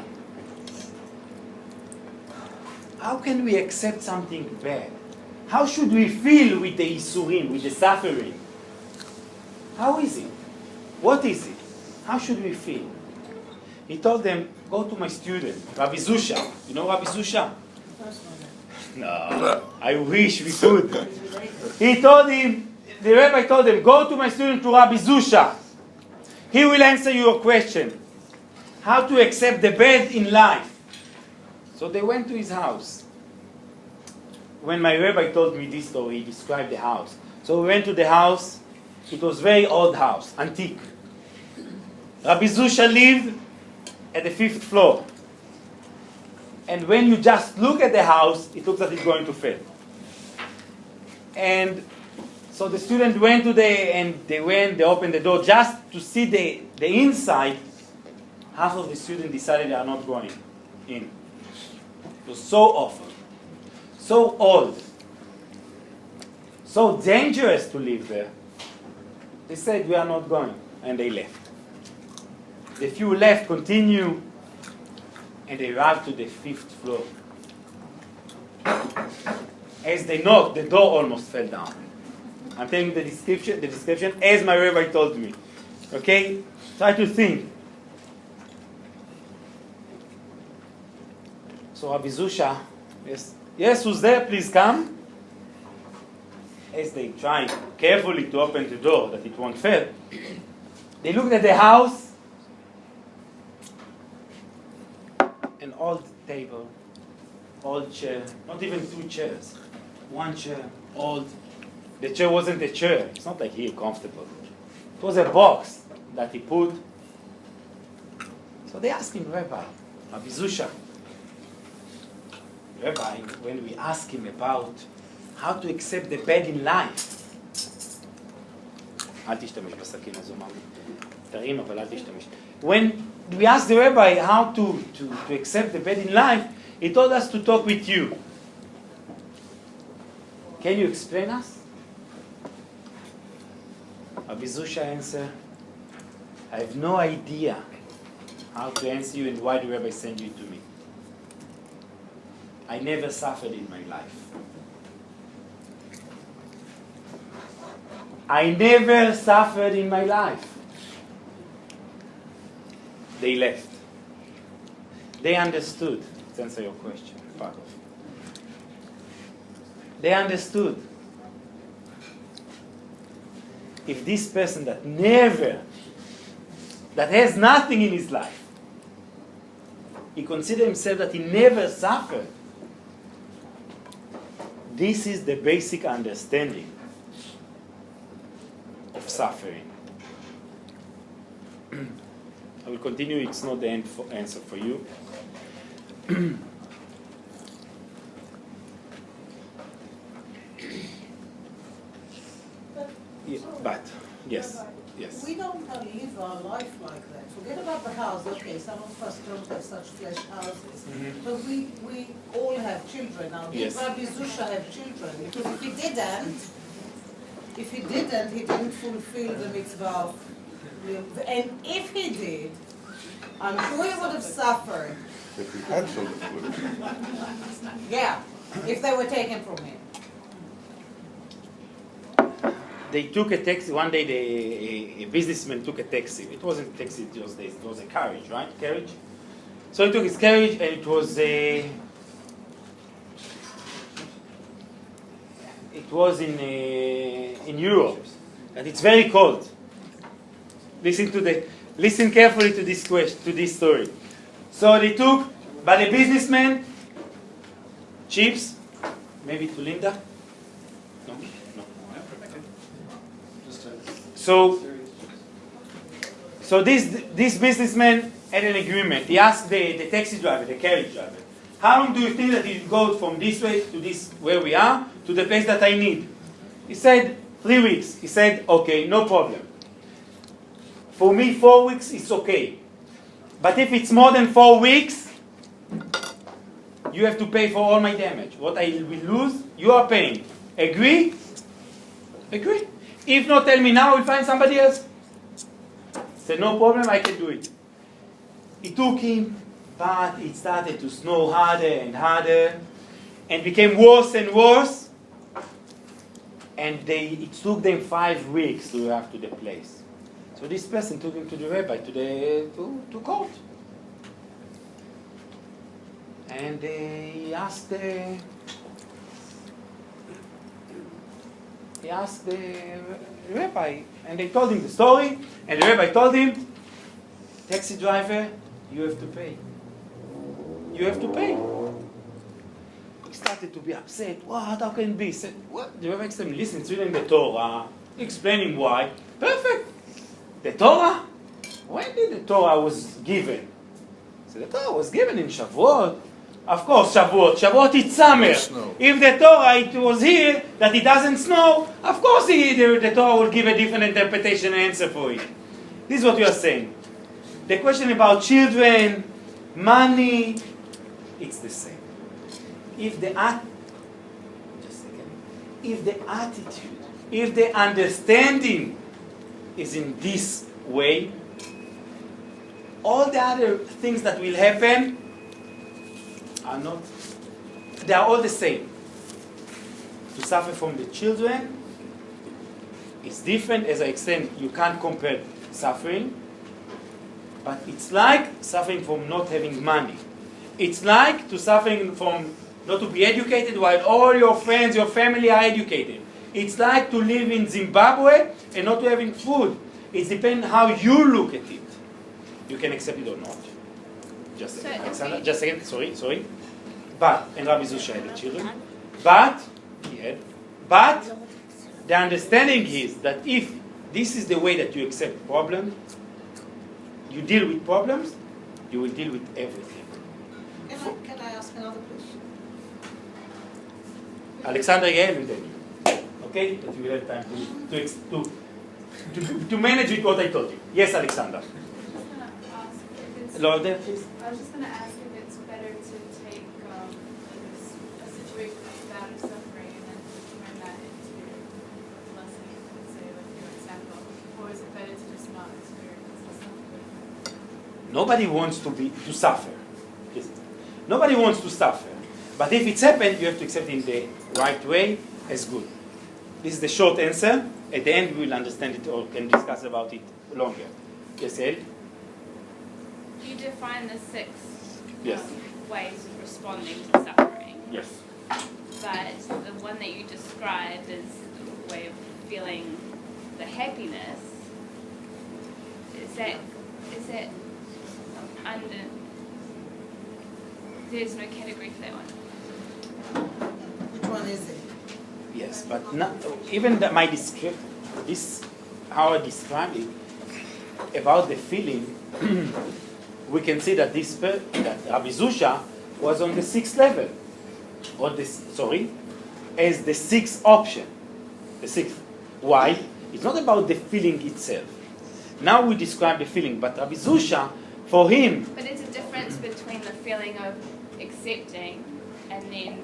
how can we accept something bad? How should we feel with the isurim, with the suffering? How is it? What is it? How should we feel? He told them, go to my student, Rabbi Zusha. You know Rabbi Zusha? No, I wish we could. He told him, the rabbi told him, go to my student, to Rabbi Zusha. He will answer your question. How to accept the bad in life. So they went to his house. When my rabbi told me this story, he described the house. So we went to the house. It was a very old house, antique. Rabbi Zusha lived at the 5th floor. And when you just look at the house, it looks like it's going to fail. And so the student went to they opened the door just to see the inside. Half of the students decided they are not going in. It was so awful, so old, so dangerous to live there. They said, we are not going, and they left. The few left continue, and they arrived to the 5th floor. As they knocked, the door almost fell down. I'm telling you the description as my rabbi told me. Okay? Try to think. So Rabbi Zusha, yes, who's there? Please come. As they try carefully to open the door that it won't fail, they looked at the house. An old table, old chair, not even 2 chairs. 1 chair, old. The chair wasn't a chair. It's not like here, comfortable. It was a box that he put. So they asked him, Rabbi Zusha, Rabbi, when we ask him about how to accept the bad in life, אל תשתמש בסכין הזו, מאמי. תרים, אבל אל תשתמש. When we asked the rabbi how to accept the bad in life, he told us to talk with you. Can you explain us? Rabbi Zusha answered, I have no idea how to answer you and why the rabbi sent you to me. I never suffered in my life. I never suffered in my life. They left. They understood. Let's answer your question, part of it. They understood. If this person that has nothing in his life, he considers himself that he never suffered, this is the basic understanding of suffering. I will continue, it's not the answer for you. Yes. We don't live our life like that. Forget about the house. Okay, some of us don't have such flesh houses. Mm-hmm. But we all have children. Now, did Rabbi Zusha have children? Because if he didn't, he didn't fulfill the mitzvah. And if he did, I'm sure he would have suffered. If he had children, would have. Yeah, if they were taken from him. they took a taxi. One day, a businessman took a taxi. It wasn't a taxi those days. It was a carriage, right? Carriage. So he took his carriage, and it was in Europe, and it's very cold. Listen carefully to this story. So they took, by the businessman, chips, maybe to Linda. No. So this businessman had an agreement. He asked the taxi driver, the carriage driver, how long do you think that it goes from this way to this, where we are, to the place that I need? He said, 3 weeks. He said, okay, no problem. For me, 4 weeks is okay. But if it's more than 4 weeks, you have to pay for all my damage. What I will lose, you are paying. Agree? Agree. If not, tell me now, I will find somebody else. Said, no problem, I can do it. It took him, but it started to snow harder and harder, and became worse and worse. And it took them 5 weeks to arrive to the place. So this person took him to the rabbi, to court. And he asked the rabbi, and they told him the story, and the rabbi told him, taxi driver, you have to pay. You have to pay. He started to be upset. What? How can it be? He said, what? The rabbi said, listen, it's written in the Torah. Explain him why. Perfect. The Torah? When did the Torah was given? So the Torah was given in Shavuot. Of course, Shavuot. Shavuot it's summer. Snow. If the Torah it was here that it doesn't snow, of course the Torah will give a different interpretation and answer for it. This is what we are saying. The question about children, money, it's the same. If the attitude, if the understanding is in this way, all the other things that will happen are not, they are all the same. To suffer from the children is different. As I explained, you can't compare suffering, but it's like suffering from not having money. It's like to suffering from not to be educated while all your friends, your family are educated. It's like to live in Zimbabwe and not to having food. It depends how you look at it. You can accept it or not. Just a second, Alexander. Just a second. Sorry. But, and Rabbi Zusha had children. But the understanding is that if this is the way that you accept problems, you deal with problems, you will deal with everything. Can I ask another question? Alexander, Yael, and then you. Okay? That you will have time to manage with what I told you. Yes, Alexander. Lord, please. I was just going to ask if it's better to take a situation like that of suffering and then turn that into a lesson, let's say, like your example, or is it better to just not experience the suffering? Nobody wants to suffer. Yes. Nobody wants to suffer. But if it's happened, you have to accept it in the right way as good. This is the short answer. At the end, we will understand it or can discuss about it longer. Yes, Ed? You define the 6 Yes. ways of responding to suffering. Yes. But the one that you described is a way of feeling the happiness. Is that under? There's no category for that one. Which one is it? Yes, but not, even my description, how I describe it, about the feeling, we can see that that Rabbi Zusha was on the 6th level, as the 6th option, the 6th. Why? It's not about the feeling itself. Now we describe the feeling, but Rabbi Zusha, for him. But there's a difference between the feeling of accepting and then.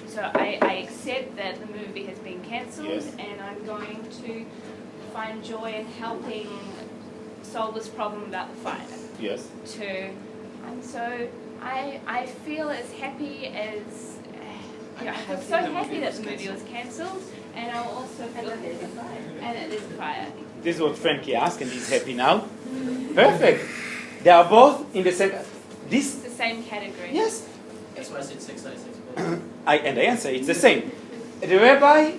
So I accept that the movie has been cancelled, Yes. and I'm going to find joy in helping solve this problem about the fire. Yes. And so I feel as happy as I feel so happy that the movie was cancelled, And I'll also feel it. And it is fire. This is what Frankie asked, and he's happy now. Perfect. They are both in the same. It's the same category. Yes. That's why I said 686. And the answer it's the same. The rabbi,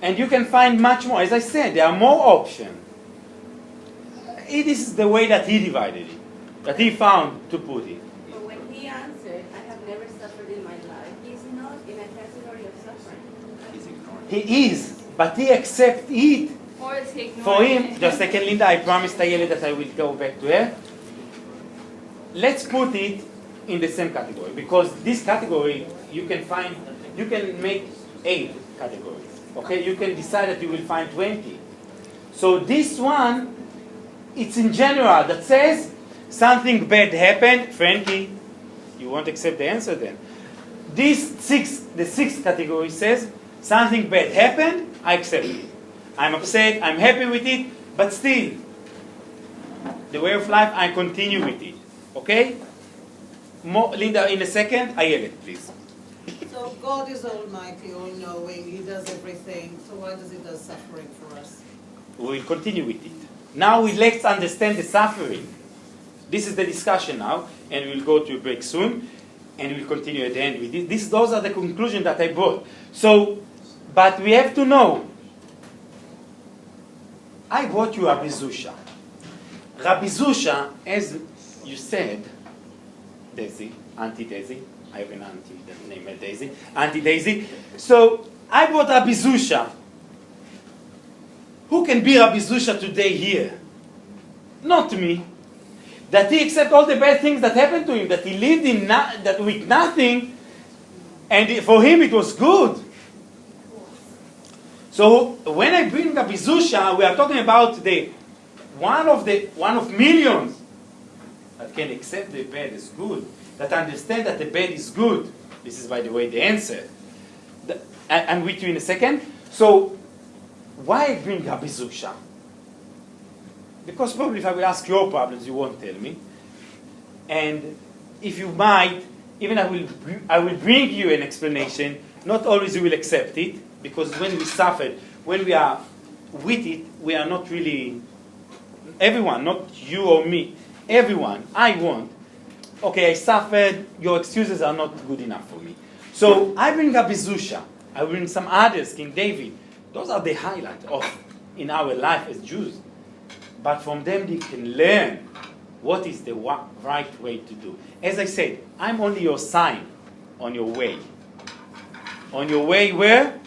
and you can find much more. As I said, there are more options. It is the way that he divided it, that he found to put it. But when he answered, I have never suffered in my life, he's not in a category of suffering. He is, but he accepts it. Or is he ignoring For him, it? just a second, Linda, I promised Ayele that I will go back to her. Let's put it in the same category, because this category you can make 8 categories. Okay, you can decide that you will find 20. So this one, it's in general that says something bad happened. Frankie, you won't accept the answer then. The sixth category says something bad happened. I accept it. I'm upset. I'm happy with it, but still, the way of life, I continue with it. Okay? More, Linda, in a second. Ayelet, please. So God is almighty, all-knowing, He does everything. So why does He do suffering for us? We will continue with it. Now let's understand the suffering. This is the discussion now, and we'll go to a break soon, and we'll continue at the end with it. Those are the conclusions that I brought. So, but we have to know. I brought you Rabbi Zusha. Rabbi Zusha, as you said, Daisy, Auntie Daisy. I have an auntie that named Daisy. Auntie Daisy. So, I brought Rabbi Zusha. Who can be Rabbi Zusha today here? Not me. That he accepted all the bad things that happened to him, that he lived with nothing, and for him it was good. So when I bring Rabbi Zusha, we are talking about one of millions that can accept the bad as good, that understand that the bad is good. This is, by the way, the answer. I'm with you in a second. So why I bring Rabbi Zusha? Because probably if I will ask your problems, you won't tell me. And if you might, even I will bring you an explanation. Not always you will accept it, because when we suffer, when we are with it, we are not really, everyone, not you or me, everyone, I want. Okay, I suffered, your excuses are not good enough for me. So I bring Rabbi Zusha, I bring some others, King David. Those are the highlights in our life as Jews. But from them they can learn what is the right way to do. As I said, I'm only your sign on your way. On your way where?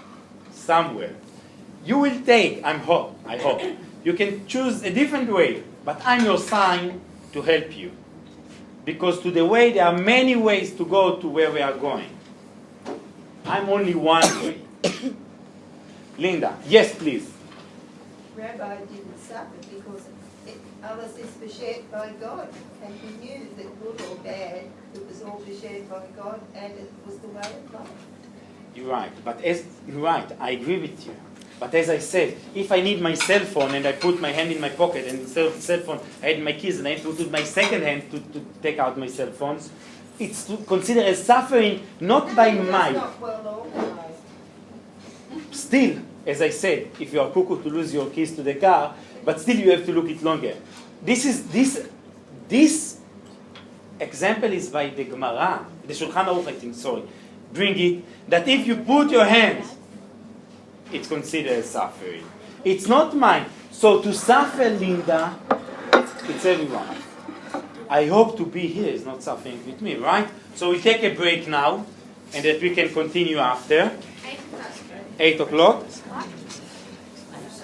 Somewhere. You will take, I hope. You can choose a different way, but I'm your sign to help you. Because to the way, there are many ways to go to where we are going. I'm only one way. Linda, yes, please. Rabbi didn't suffer because others is beshed by God, and he knew that good or bad, it was all beshed by God, and it was the way of life. You're right, you're right, I agree with you. But as I said, if I need my cell phone and I put my hand in my pocket, and instead of the cell phone, I had my keys and I had to put my second hand to take out my cell phones, it's considered as suffering, not by my... Not well organized. Still, as I said, if you are cuckoo to lose your keys to the car, but still you have to look it longer. This example is by the Gemara, the Shulchan Aruch, I think, sorry. Bring it, that if you put your hands, it's considered as suffering. It's not mine. So to suffer, Linda, it's everyone. I hope to be here is not suffering with me, right? So we take a break now, and that we can continue after. 8 o'clock.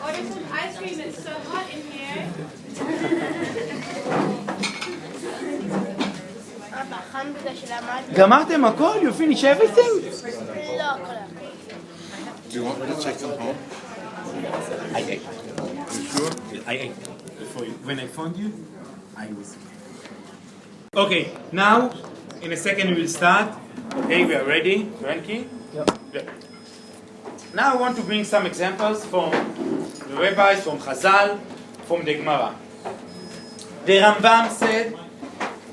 Order some ice cream, it's so hot in here. גמרתם הכל? You finish everything? Do you want me to take them home? I ate. You sure? I ate before you. When I phoned you, I was. Okay, now in a second we will start. Okay, we are ready. Frankie? Yep. Now I want to bring some examples from the rabbis, from Chazal, from the Gemara. The Rambam said,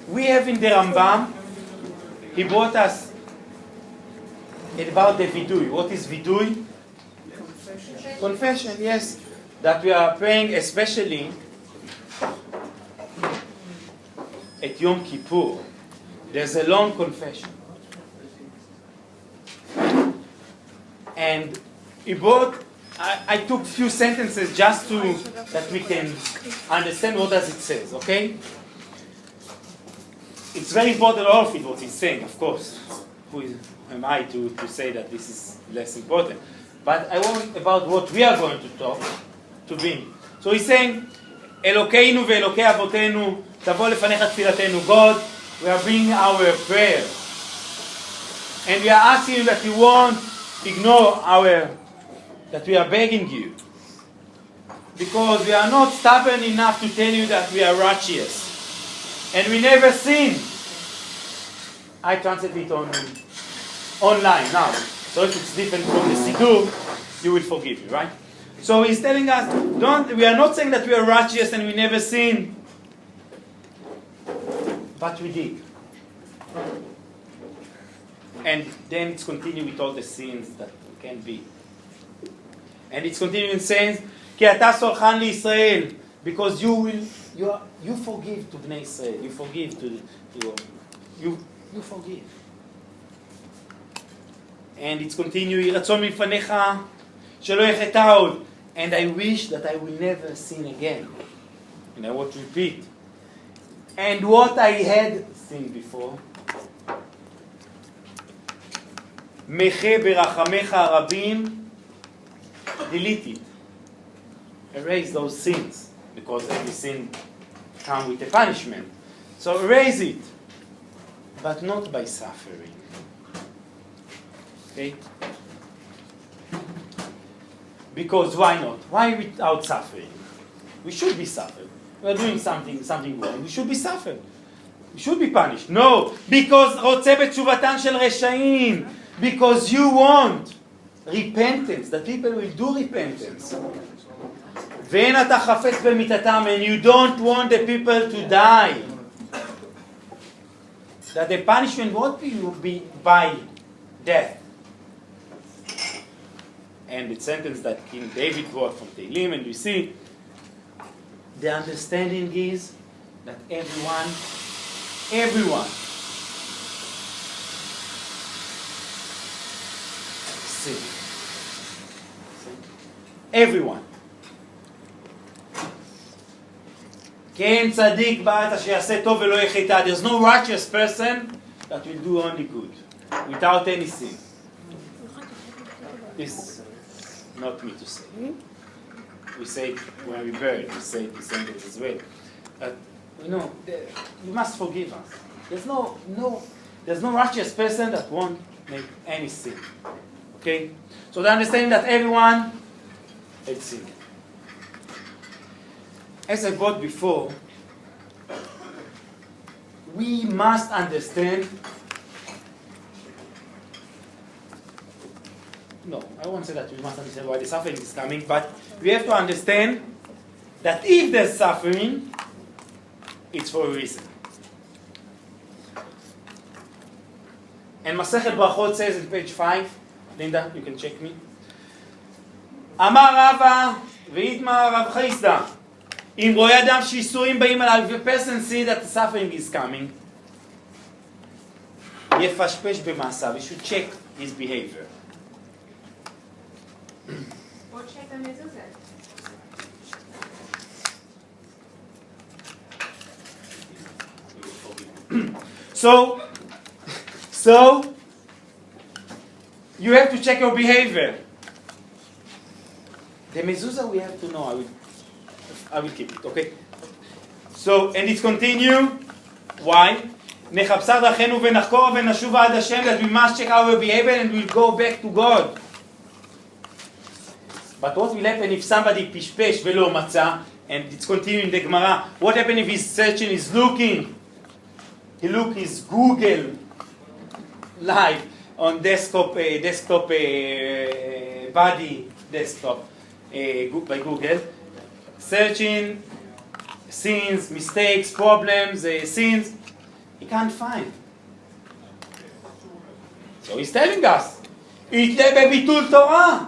we have in the Rambam, he brought us about the vidui. What is vidui? Confession, yes. That we are praying especially at Yom Kippur. There's a long confession. And he brought, I took few sentences just to, that we can understand what does it says, okay? It's very important, all of it, what he's saying, of course. Who am I to say that this is less important? But I want about what we are going to talk to bring. So he's saying, Elokeinu ve'elokei avotenu, tavo lefanecha tfilatenu. God, we are bringing our prayer. And we are asking you that you won't ignore that we are begging you. Because we are not stubborn enough to tell you that we are righteous. And we never sin. I translate it online now. So if it's different from the Siddur, you will forgive me, right? So he's telling us, we are not saying that we are righteous and we never sin. But we did. And then it's continuing with all the sins that can be. And it's continuing saying, Ki ata solchan liYisrael, because you forgive to Bnei Israel. You forgive you forgive. And it's continuing, Yhi ratzon milfanecha shelo yecheta od. And I wish that I will never sin again. And I want to repeat. And what I had sinned before, meche berachamecha rabim, delete it. Erase those sins. Because every sin comes with a punishment. So erase it. But not by suffering. Okay? Because why not? Why without suffering? We should be suffered. We are doing something wrong. We should be suffered. We should be punished. No, because רוצה בתשובתן של רשעים. Because you want repentance. That people will do repentance. ואין אתה חפץ במיתתם, and you don't want the people to die. That the punishment won't be by death. And the sentence that King David brought from the Alima, and we see the understanding is that everyone sin. Everyone. כן צדיק בארץ אשר יעשה טוב ולא יחטא. There's no righteous person that will do only good without any sin. This is not me to say. We say it when we bury, we say the sentence as well. But you must forgive us. There's no righteous person that won't make any sin. Okay? So the understanding that everyone had sinned. As I brought before, we must understand. No, I won't say that we must understand why the suffering is coming, but we have to understand that if there's suffering, it's for a reason. And Masechet Brachot says in page 5, Linda, you can check me. Amar Rava v'itma Rav Chisda. אם רואה אדם שיסורים באים עליו, if a person see that the suffering is coming, יפשפש במעשיו, he should check his behavior. Or check the mezuzah. So you have to check your behavior. The mezuzah we have to know. I will keep it, okay? So, and it continue. Why? נחפשה דרכינו ונחקור ונשוב עד השם, that we must check our behavior and we'll go back to God. But what will happen if somebody pishpesh ולא מצא, and it's continuing the Gemara, what happens if he's searching, he's looking, he look his Google live on desktop body desktop by Google, searching sins, mistakes, problems, sins, he can't find. So he's telling us, יתלה בביטול תורה.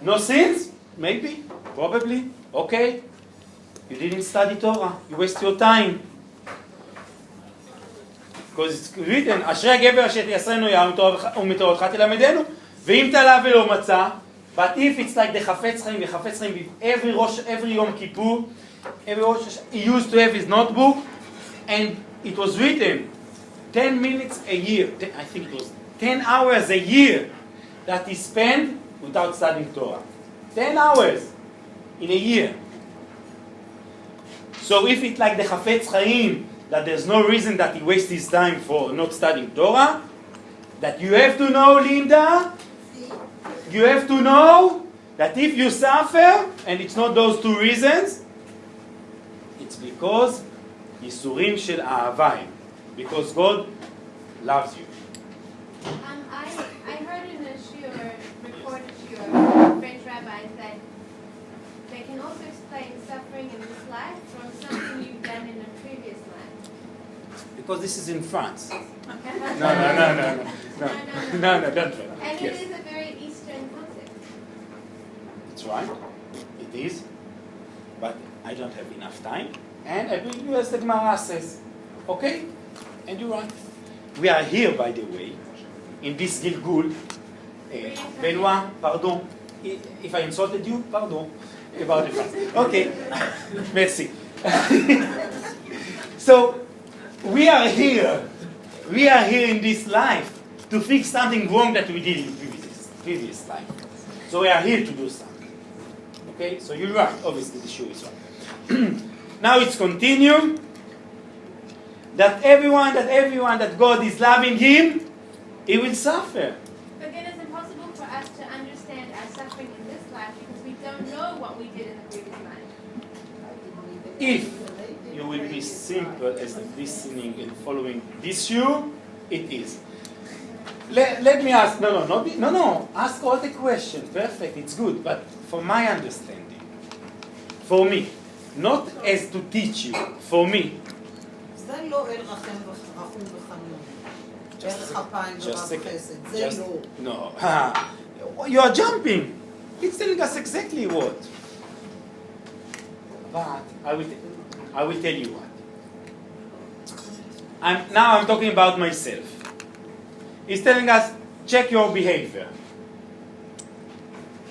No sins? Maybe. Probably. Okay. You didn't study Torah. You waste your time. Because it's written, אשרי הגבר אשר תייסרנו יה ומתורתך תלמדנו, ואם תלה ולא מצא, but if it's like the חפץ חיים, וחפץ חיים, every Yom Kippur, every Rosh, he used to have his notebook, and it was written 10 minutes a year, I think it was 10 hours a year that he spent without studying Torah. 10 hours in a year. So if it's like the Chafetz Chaim, that there's no reason that he wastes his time for not studying Torah, that you have to know, Linda, you have to know that if you suffer, and it's not those two reasons, it's because Yisurim shel Ahavah, because God loves you. I heard in a shiur, recorded shiur, a French rabbi said they can also explain suffering in this life from something you've done in a previous life. Because this is in France. Okay. No, don't try. And Yes. it is a very Eastern concept. It's right. It is. But I don't have enough time. And I will do as the Gemara says. Okay? And you're right. We are here, by the way, in this Gilgul. Benoit, pardon. If I insulted you, pardon. About the France. Okay. Merci. So, we are here in this life to fix something wrong that we did in previous life. So we are here to do something. Okay? So you're right. Obviously, the shoe is right. Now it's continue. That everyone that God is loving him, he will suffer. But then it's impossible for us to understand our suffering in this life because we don't know what we did in the previous life. If you will be simple as listening and following this shoe, it is. Let me ask, no, ask all the questions, perfect, it's good, but for my understanding, for me, not as to teach you, for me. זה לא אל רחם ורחום וחנון. ערך אפיים ורב חסד. זה לא. No. You are jumping. It's telling us exactly what. But I will tell you what. Now I'm talking about myself. He's telling us, check your behavior.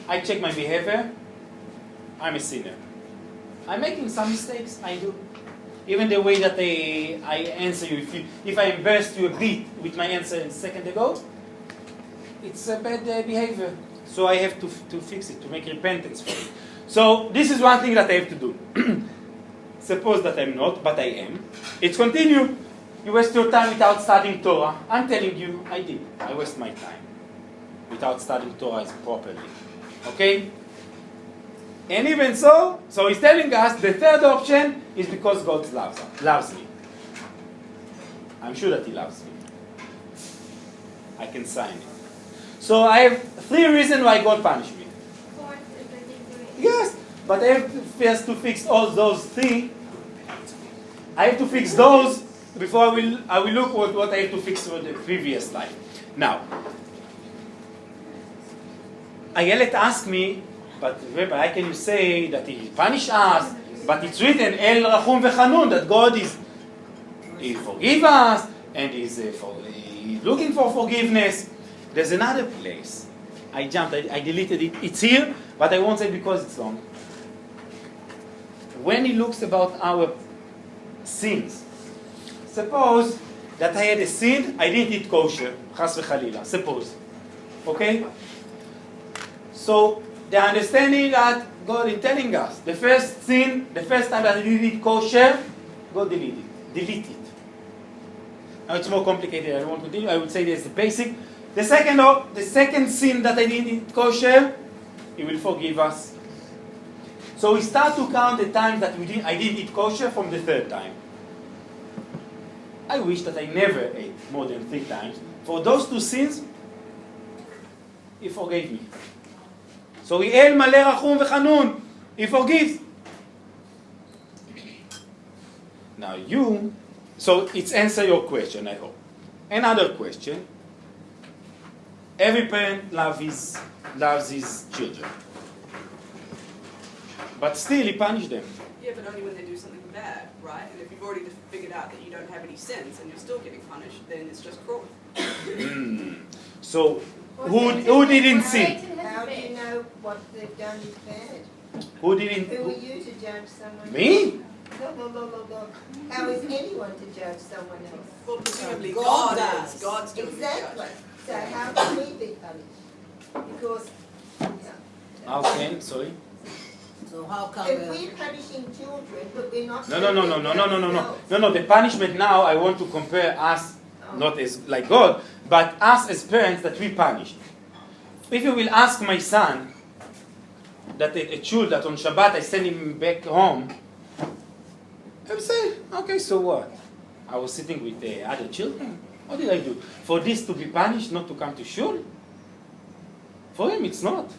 I check my behavior. I'm a sinner. I'm making some mistakes. I do. Even the way that I answer you. If I embarrassed you a bit with my answer a second ago, it's a bad behavior. So I have to fix it, to make repentance for it. So this is one thing that I have to do. Suppose that I'm not, but I am. It's continue. You waste your time without studying Torah. I'm telling you, I did. I waste my time without studying Torah properly. Okay? And even so he's telling us the third option is because God loves me. I'm sure that he loves me. I can sign it. So I have 3 reasons why God punished me. Fourth is that he's doing it. Yes, but I have first to fix all those 3. I have to fix those before I will look at what I have to fix for the previous life. Now, Ayelet asked me, but Rabbi, how can you say that he punished us? But it's written, El Rachum Vechanun, that God he forgive us, and he's looking for forgiveness. There's another place. I jumped, I deleted it. It's here, but I won't say because it's long. When he looks about our sins, suppose that I had a sin, I didn't eat kosher, chas v'chalila, suppose. Okay? So, the understanding that God is telling us, the first sin, the first time that I didn't eat kosher, God delete it. Now it's more complicated, I don't want to continue, I would say there's the basic. The second sin that I didn't eat kosher, He will forgive us. So we start to count the times that I didn't eat kosher from the 3rd time. I wish that I never ate more than 3 times. For those 2 sins, He forgave me. So He El Maleh Rachum V'Chanun. He forgives. Now so it's answer your question, I hope. Another question. Every parent loves his children. But still, he punished them. Yeah, but only when they do something bad, right? And if you've already figured out that you don't have any sins and you're still getting punished, then it's just cruel. So, who didn't sin? How do you know what they've done is bad? Who didn't? Who are you to judge someone? Me? No. How is anyone to judge someone else? Well, presumably God God does. is. God's doing the Exactly. judging. So how can we be punished? Because How can? Sorry. So how come? if we're punishing children, but we're not. No. The punishment now, I want to compare us, not as like God, but us as parents that we punish. If you will ask my son, that a child that on Shabbat I send him back home, I will say, okay, so what? I was sitting with the other children. What did I do? For this to be punished, not to come to shul? For him, it's not.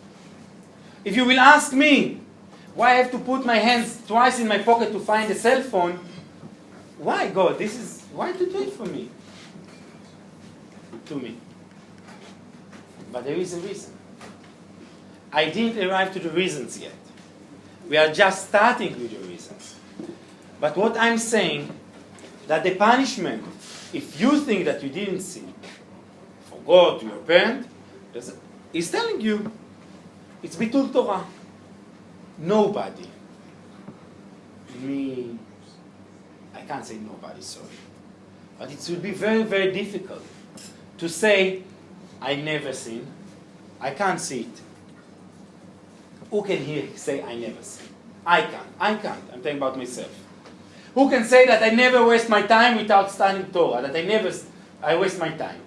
If you will ask me, why I have to put my hands twice in my pocket to find a cell phone? Why, God? Why do you do it for me? To me. But there is a reason. I didn't arrive to the reasons yet. We are just starting with the reasons. But what I'm saying, that the punishment, if you think that you didn't sin, for God to your parent, he's telling you, it's bitul Torah. Nobody, me, I can't say nobody, sorry, but it will be very, very difficult to say, I never sin. I can't see it. Who can here say, I never sin? I can't. I'm talking about myself. Who can say that I never waste my time without studying Torah, that I waste my time?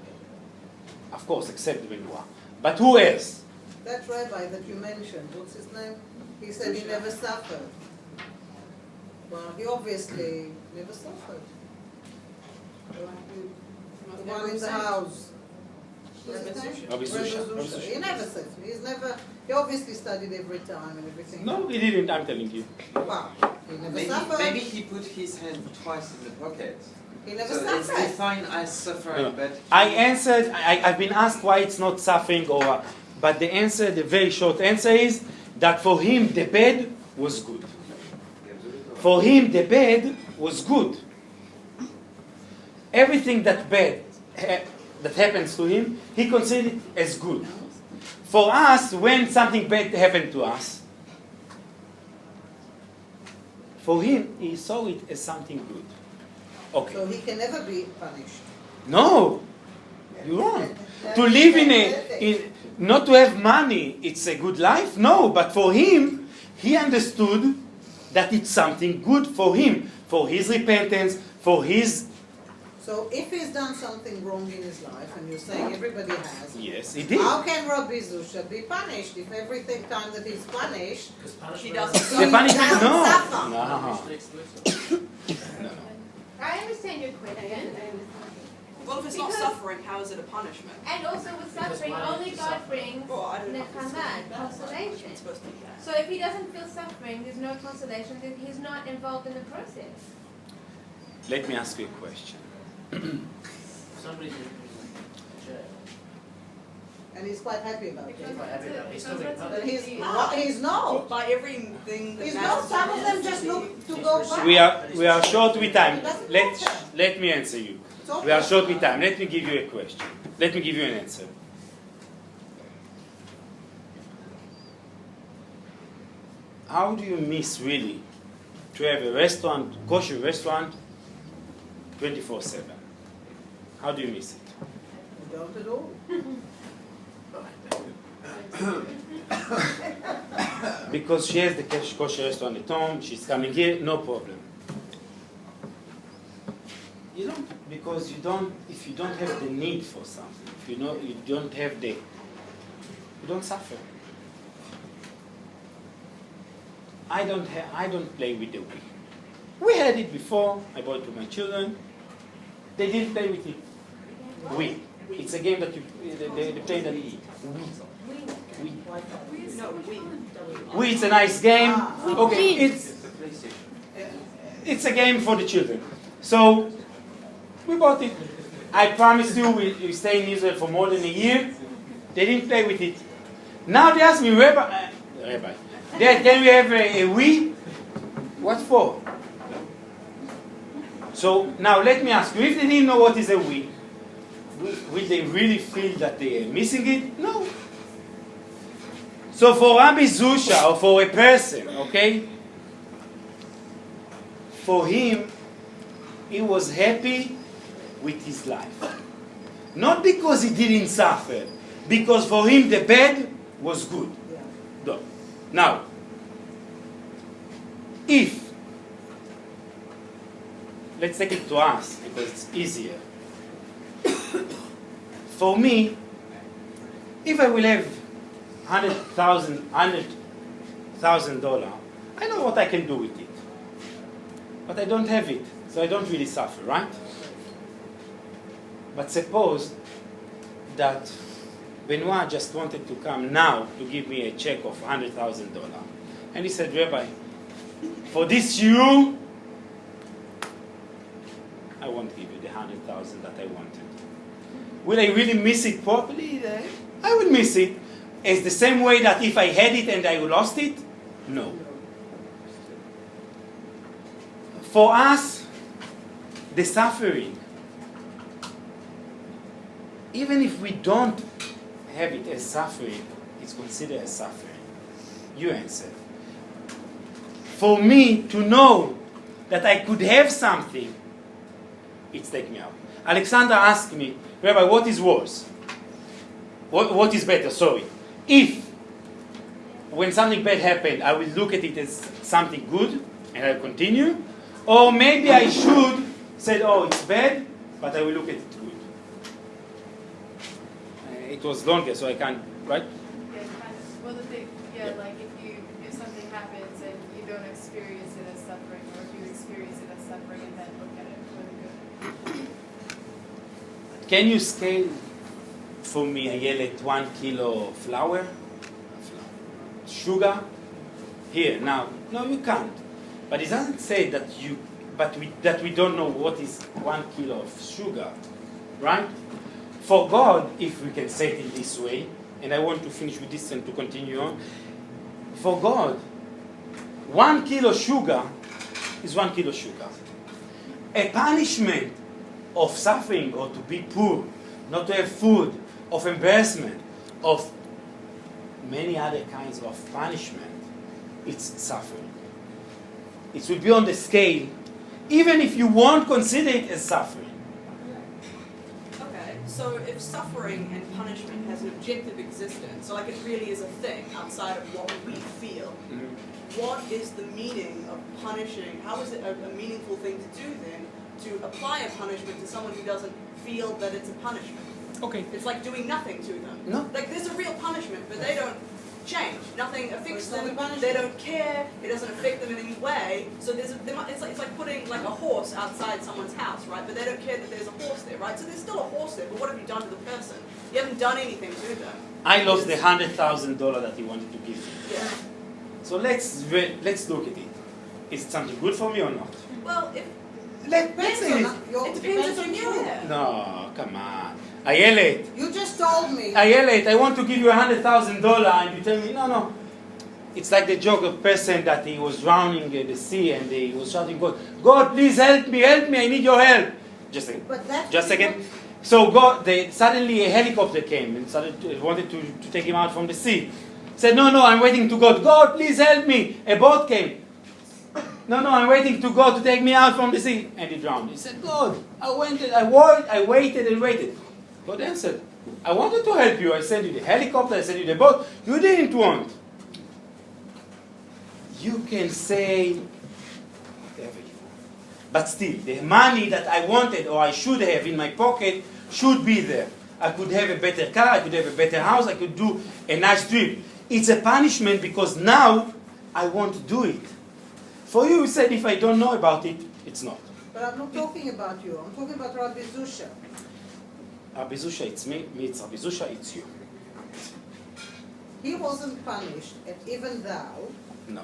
Of course, except Benoit. But who else? That rabbi that you mentioned, what's his name? He said he never suffered. Well, he obviously never suffered. The one in the house. What's his name? Rabbi Zusha. Rabbi Zusha. He never suffered. He obviously studied every time and everything. No, he didn't, I'm telling you. Wow. He never suffered. Maybe he put his hand twice in the pocket. He never So it's suffered. defined as suffering, No. but I answered, I've been asked why it's not suffering, but the answer, the very short answer is that for him the bed was good. For him the bed was good. Everything that happens to him, he considered it as good. For us, when something bad happened to us, for him, he saw it as something good. Okay. So he can never be punished. No, you're wrong. To live not to have money, it's a good life? No, but for him, he understood that it's something good for him, for his repentance, for his... So if he's done something wrong in his life, and you're saying everybody has, Yes, he did. how can Rabbi Zusha be punished if every time that he's punished, Because He punishment doesn't. The punishment, no. suffer? No. exclusive. I understand your question. Well, if it's not Because- suffering, how is it a punishment? And also with Because suffering, why only is God suffering? brings Well, I don't know. nechama, consolation. It's supposed to be that. So if he doesn't feel suffering, there's no consolation, then he's not involved in the process. Let me ask you a question. Somebody's in jail. And he's quite happy about it. He's quite happy about it. He's still being But punished. he's no. By everything that He's no. matters Some of to them him just is look to He's go receiving- back. We are short with time. It doesn't Let matter. me answer you. It's okay. We are short with time. Let me give you a question. Let me give you an answer. How do you miss really to have a restaurant, kosher restaurant, 24/7? How do you miss it? You don't at all. Because she has the kosher restaurant at home, she's coming here, no problem. You don't, because you don't, if you don't have the need for something, if you know, you don't have the, you don't suffer. I don't play with the Wii. We had it before, I bought it to my children. They didn't play with it. Wii. It's a game that they play that Wii. No, we. Wii, it's a nice game. Okay, it's the PlayStation. it's a game for the children. So, we bought it. I promise you, we stay in Israel for more than a year. They didn't play with it. Now they ask me, Rabbi, Dad, can we have a we? What for? So now let me ask you, if they didn't know what is a we, will they really feel that they are missing it? No. So for Rabbi Zusha, or for a person, okay, for him, he was happy with his life. Not because he didn't suffer, because for him the bad was good. No. Now, if, let's take it to us, because it's easier. For me, if I will have $100,000, I know what I can do with it. But I don't have it, so I don't really suffer, right? But suppose that Benoit just wanted to come now to give me a check of $100,000. And he said, Rabbi, for this year, I won't give you the 100,000 that I wanted. Will I really miss it properly? I will miss it. It's the same way that if I had it and I lost it? No. For us, the suffering, even if we don't have it as suffering, it's considered as suffering. You answer. For me to know that I could have something, it's taken me out. Alexander asked me, Rabbi, what is worse? What is better? Sorry. If, when something bad happened, I will look at it as something good and I'll continue, or maybe I should say, oh, it's bad, but I will look at it good. It was longer, so I can't, right? Yeah, kind of. Well, the thing, like if something happens and you don't experience it as suffering, or if you experience it as suffering and then look at it for the good. Can you scale for me, Ayelet, 1 kilo flour? Sugar? Here, now. No, you can't. But it doesn't say that that we don't know what is 1 kilo of sugar, right? For God, if we can say it in this way, and I want to finish with this and to continue on. For God, 1 kilo sugar is 1 kilo sugar. A punishment of suffering or to be poor, not to have food, of embarrassment, of many other kinds of punishment, it's suffering. It will be on the scale, even if you won't consider it as suffering. Okay, so if suffering and punishment has an objective existence, so like it really is a thing outside of what we feel, what is the meaning of punishing? How is it a meaningful thing to do then, to apply a punishment to someone who doesn't feel that it's a punishment? Okay. It's like doing nothing to them. No. Like there's a real punishment, but they don't change. Nothing affects Well, it's them. not a They don't care. It doesn't affect them in any way. So it's like putting like a horse outside someone's house, right? But they don't care that there's a horse there, right? So there's still a horse there. But what have you done to the person? You haven't done anything to them. I lost the $100,000 that he wanted to give me. Yeah. So let's look at it. Is it something good for me or not? Well, if Let's say it depends if you care. no, come on. Ayelet, You just told me. Ayelet, I want to give you $100,000 and you tell me, no. It's like the joke of person that he was drowning in the sea and he was shouting, God, please help me, I need your help. Just a second. But that's Just a second. So suddenly a helicopter came and wanted to take him out from the sea. Said, no, I'm waiting to God. God, please help me. A boat came. No, I'm waiting to God to take me out from the sea. And he drowned. He said, God, I waited and waited. God answered, I wanted to help you. I sent you the helicopter, I sent you the boat. You didn't want. You can say whatever you want. But still, the money that I wanted or I should have in my pocket should be there. I could have a better car, I could have a better house, I could do a nice trip. It's a punishment because now I want to do it. For you said if I don't know about it, it's not. But I'm not talking about you. I'm talking about Rabbi Zusha. Rabbi Zusha, it's me, it's Rabbi Zusha, it's you. He wasn't punished, and even thou, No.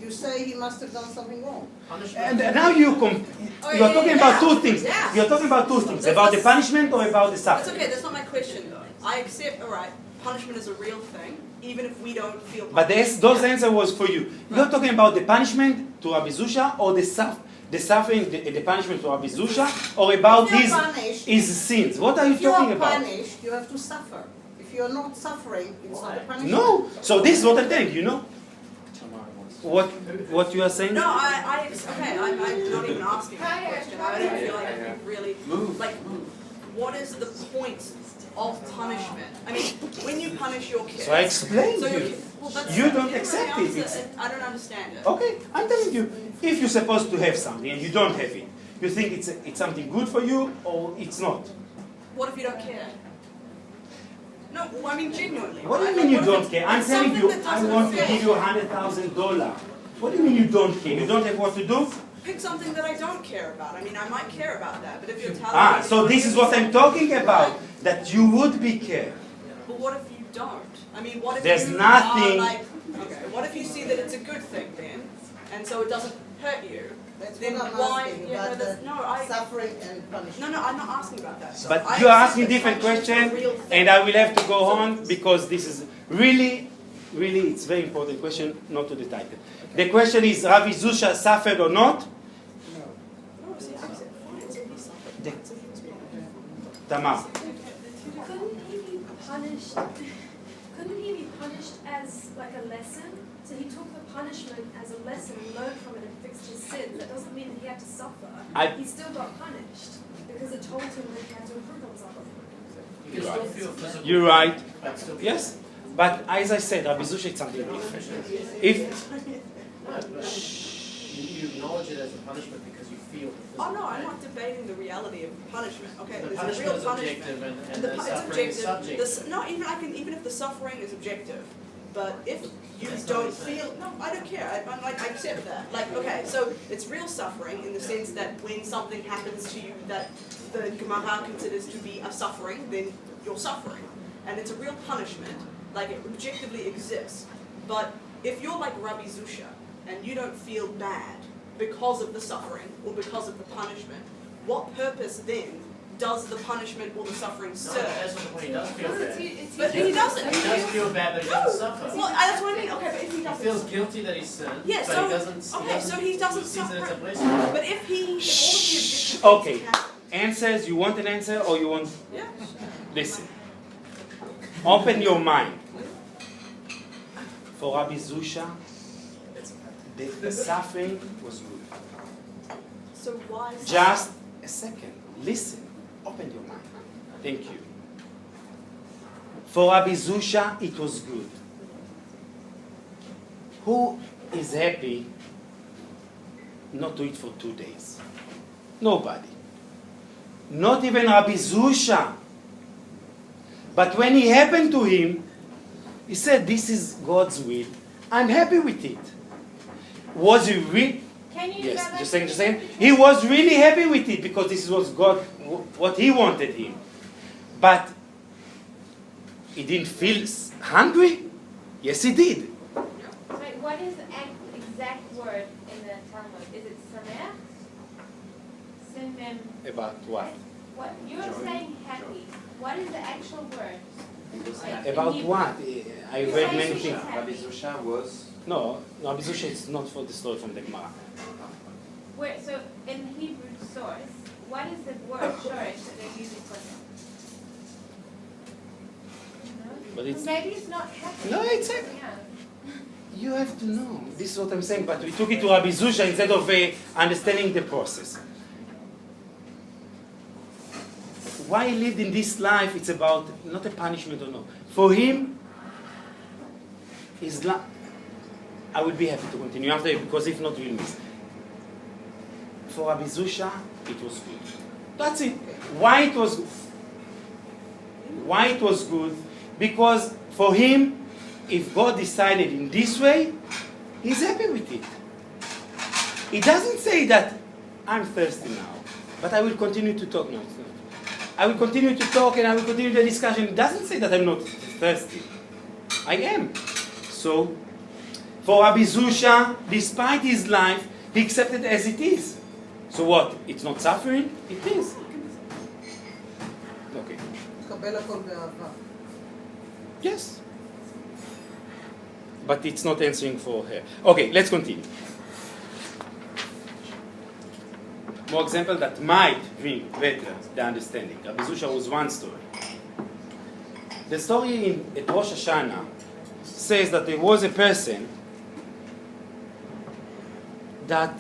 you say he must have done something wrong. And now you're talking about two things. Yeah. You're talking about two things. About the punishment or about the That's suffering. okay. That's not my question though. I accept. All right. punishment is a real thing, even if we don't feel But those answer was for you. You're talking about the punishment to Rabbi Zusha, or the suffering, the punishment to Rabbi Zusha, or about his sins? What are you talking about? If you are punished, you have to suffer. If you are not suffering, it's not a punishment. No. So this is what I'm telling you, know? What you are saying? No, I'm not even asking that question. I don't feel like we really, like, what is the point of punishment? I mean, when you punish your kids. So I explained so you. Well, You don't accept it. I don't understand it. Okay, I'm telling you. If you're supposed to have something and you don't have it, you think it's something good for you or it's not? What if you don't care? No, well, I mean genuinely. What do you right? mean you Like, don't care? I'm telling you, that I doesn't want to fit. give you $100,000. What do you mean you don't care? You don't have what to do? Pick something that I don't care about. I mean, I might care about that, but if you're telling me... So this is what I'm talking about. That you would be care. But what if you don't? I mean, what if There's you nothing- are like... Okay, what if you see that it's a good thing then, and so it doesn't hurt you? That's Then what I'm why... asking Yeah, about no, that's, no, I... suffering and punishment. No, I'm not asking about that. But I you're accept asking that different punishment is a question, real thing. and I will have to go on because this is really, it's very important question, not to the title. The question is, Rabbi Zusha suffered or not? No, see, I said fine, so he suffered. The- So he was being- Tamar. Couldn't he be punished? Couldn't he be punished as like a lesson? So he took the punishment as a lesson and learned from it and fixed his sins. That doesn't mean that he had to suffer. He still got punished because it told him that he had to improve himself. You can still feel physical. You're right. But still feel Yes, but as I said, Rabbi Zusha is something different. If No, but you acknowledge it as a punishment because you feel the physical Oh no, I'm pain. not debating the reality of punishment. Okay, The there's a punishment real is punishment. objective and The the it's suffering is objective. subjective. No, even if the suffering is objective, but if you That's not don't what he's saying. feel, no, I don't care. I'm like I accept that. Like okay, so it's real suffering in the sense that when something happens to you that the Gemara considers to be a suffering, then you're suffering, and it's a real punishment. Like it objectively exists. But if you're like Rabbi Zusha and you don't feel bad because of the suffering or because of the punishment, what purpose then does the punishment or the suffering No, serve? that's not the point. He does feel bad. But he doesn't. He does feel bad, but he doesn't suffer. Well, that's what I mean. Okay, but if he He doesn't, feels guilty that he sinned, Yeah, but so- he doesn't. okay, so he doesn't sees it as a suffer. blessing. But if all of the objective Okay. things happen, answers, you want an answer or you want? yeah. Listen. Open your mind. For Rabbi Zusha, the suffering was good. So why? Just a second. Listen. Open your mind. Thank you. For Rabbi Zusha, it was good. Who is happy not to eat for 2 days? Nobody. Not even Rabbi Zusha. But when it happened to him, he said, this is God's will. I'm happy with it. Was he really? Can you Yes, go back just to saying, the just saying. picture? He was really happy with it because this was God, what he wanted him. But he didn't feel hungry? Yes, he did. Wait, what is the exact word in the Talmud? Is it sameach? Simem. About what? What you're saying happy. What is the actual word? About what? I read many things. Rabbi Zusha was No, Rabbi Zusha is not for the story from the Gemara. Where, so in Hebrew source, what is the word shorish that they're using for them? But it's, Maybe it's not happy. No, it's something else. you have to know. This is what I'm saying. But we took it to Rabbi Zusha instead of understanding the process. Why he lived in this life, it's about not a punishment or no. For him, his life, I would be happy to continue after because if not, we'll miss. For Rabbi Zusha, it was good. That's it. Why it was good? Why it was good? Because for him, if God decided in this way, he's happy with it. He doesn't say that I'm thirsty now, but I will continue to talk now. I will continue to talk and I will continue the discussion. It doesn't say that I'm not thirsty. I am. So, for Rabbi Zusha, despite his life, he accepted as it is. So what? It's not suffering? It is. Okay. קבל הכל באהבה. Yes. But it's not answering for her. Okay, let's continue. More example that might bring better the understanding. Rabbi Zusha was one story. The story at Rosh Hashanah says that there was a person that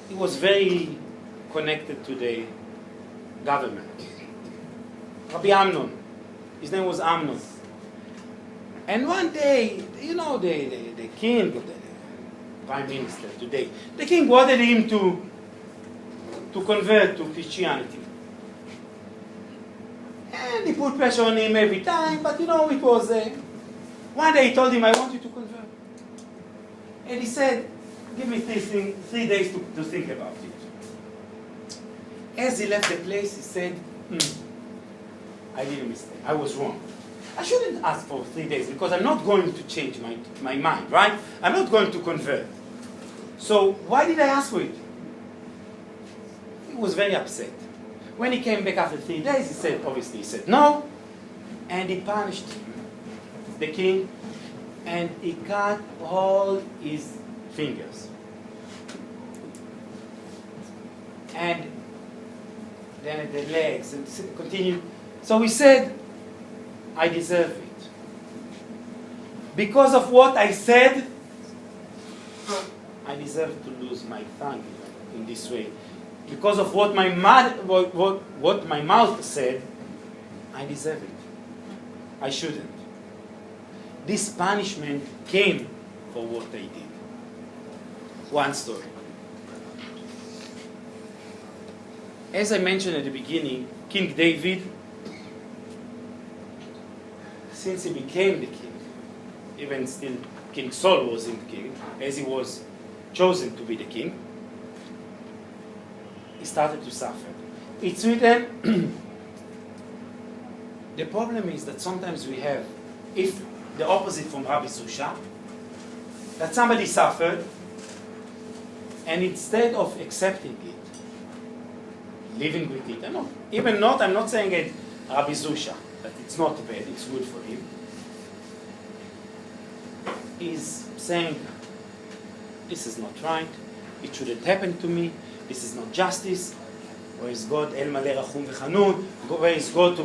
he was very connected to the government. Rabbi Amnon. His name was Amnon. And one day, you know, the king, the prime minister today, the king wanted him to convert to Christianity. And he put pressure on him every time, but you know, it was... one day he told him, I want you to convert. And he said, give me 3 days to think about it. As he left the place, he said, I did a mistake. I was wrong. I shouldn't ask for 3 days because I'm not going to change my mind, right? I'm not going to convert. So why did I ask for it? He was very upset. When he came back after 3 days, he said no, and he punished the king, and he cut all his fingers. And then the legs, and continued. So he said, I deserve it. Because of what I said, I deserve to lose my tongue in this way. Because of what my mouth said, I deserve it. I shouldn't. This punishment came for what I did. One story. As I mentioned at the beginning, King David, since he became the king, even still King Saul wasn't king, as he was chosen to be the king, he started to suffer. It's written, the problem is that sometimes we have, if the opposite from Rabbi Zusha, that somebody suffered, and instead of accepting it, living with it, I'm not saying it, Rabbi Zusha, that it's not bad, it's good for him, he's saying, this is not right, it shouldn't happen to me, this is not justice. Where is God? El Maleh Rachum V'Chanun. Where is God to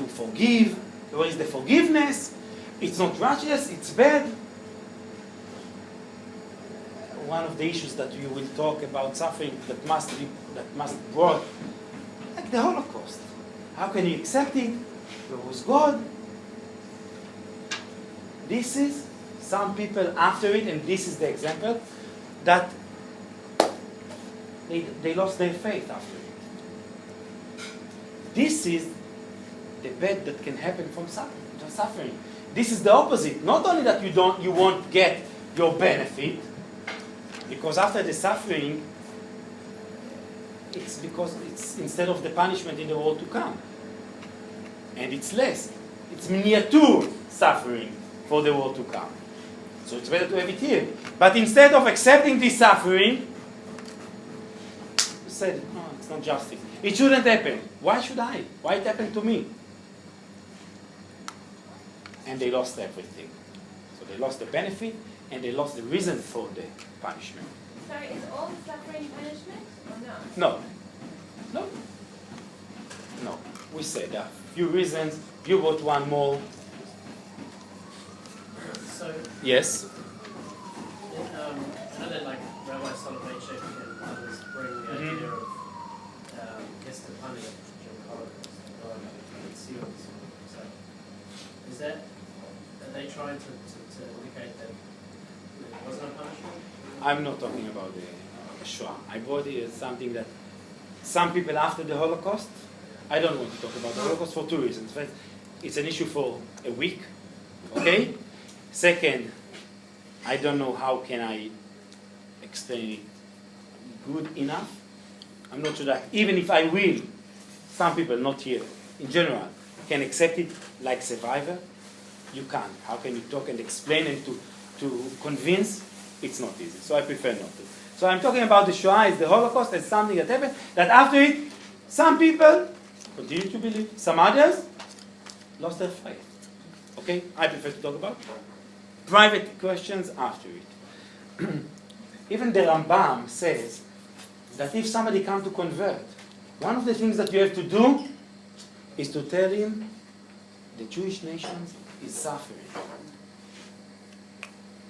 forgive? Where is the forgiveness? It's not righteous, it's bad. One of the issues that we will talk about suffering that must be brought, like the Holocaust. How can you accept it? Where was God? This is some people after it, and this is the example, that they lost their faith after it. This is the bad that can happen from suffering. This is the opposite. Not only that you won't get your benefit, because after the suffering, it's because it's instead of the punishment in the world to come. And it's less. It's miniature suffering for the world to come. So it's better to have it here. But instead of accepting this suffering, you said, no, it's not justice. It shouldn't happen. Why should I? Why it happened to me? And they lost everything. So they lost the benefit, and they lost the reason for the punishment. Sorry, is all suffering punishment or no? No. No. We said there are a few reasons. You brought one more. So, Yes. I know that like Rabbi Soloveitchik and others bring the idea of Esther punning or seals. So, is that, are they trying to indicate that there wasn't a punishment? I'm not talking about the Shoah. I brought it as something that some people after the Holocaust, I don't want to talk about the Holocaust for two reasons. First, it's an issue for a week, okay? Second, I don't know how can I explain it good enough. I'm not sure that even if I will, some people, not here, in general, can accept it like survivor. You can't. How can you talk and explain and to convince? It's not easy. So I prefer not to. So I'm talking about the Shoah, it's the Holocaust, as something that happened, that after it, some people continue to believe, some others lost their faith. Okay? Okay? I prefer to talk about private questions after it. Even the Rambam says that if somebody comes to convert, one of the things that you have to do is to tell him the Jewish nation is suffering.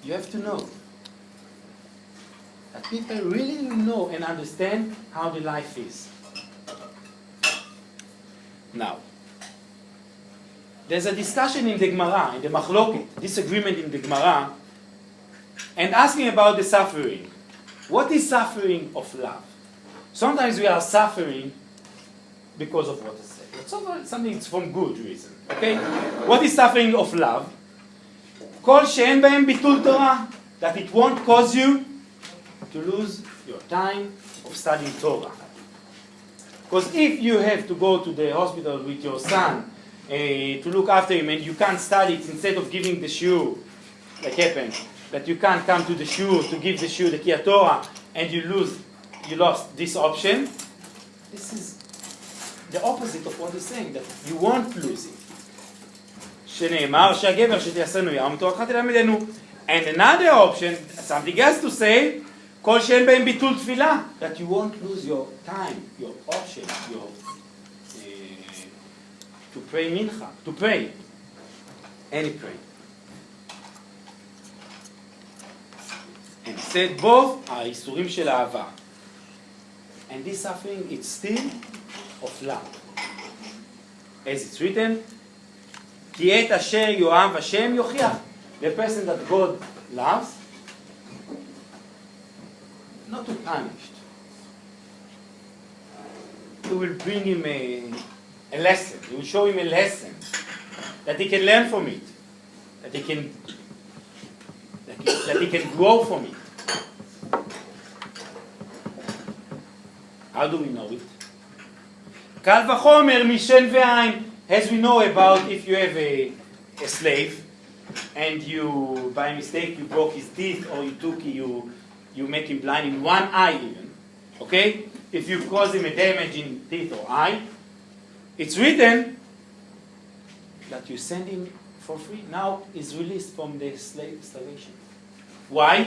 You have to know that people really know and understand how the life is. Now, there's a discussion in the Gemara, in the Machloket, disagreement in the Gemara, and asking about the suffering. What is suffering of love? Sometimes we are suffering because of what I said. It's something that's from good reason. Okay? What is suffering of love? כל שאין בהם ביטול תורה, that it won't cause you to lose your time of studying Torah. Because if you have to go to the hospital with your son to look after him and you can't study it, instead of giving the shiur, like happened, that you can't come to the shiur to give the shiur, the Kiyat Torah, and you lost this option, this is the opposite of what he's saying, that you won't lose it. שנאמר שהגבר שתעשינו ים תורתך תלמדנו. And another option, something else to say, כל שאין בהם ביטול תפילה, that you won't lose your time, your option, to pray mincha, to pray, any pray. And said both are איסורים של אהבה. And this suffering, it's still of love. As it's written, כי את אשר יאהב השם יוכיח. The person that God loves, not to punish. He will bring him a lesson. He will show him a lesson that he can learn from it, that he can grow from it. How do we know it? קל וחומר משן ועין. As we know about if you have a slave and you, by mistake, you broke his teeth or you make him blind in one eye even, okay? If you cause him a damage in teeth or eye, it's written that you send him for free. Now he's released from the starvation. Why?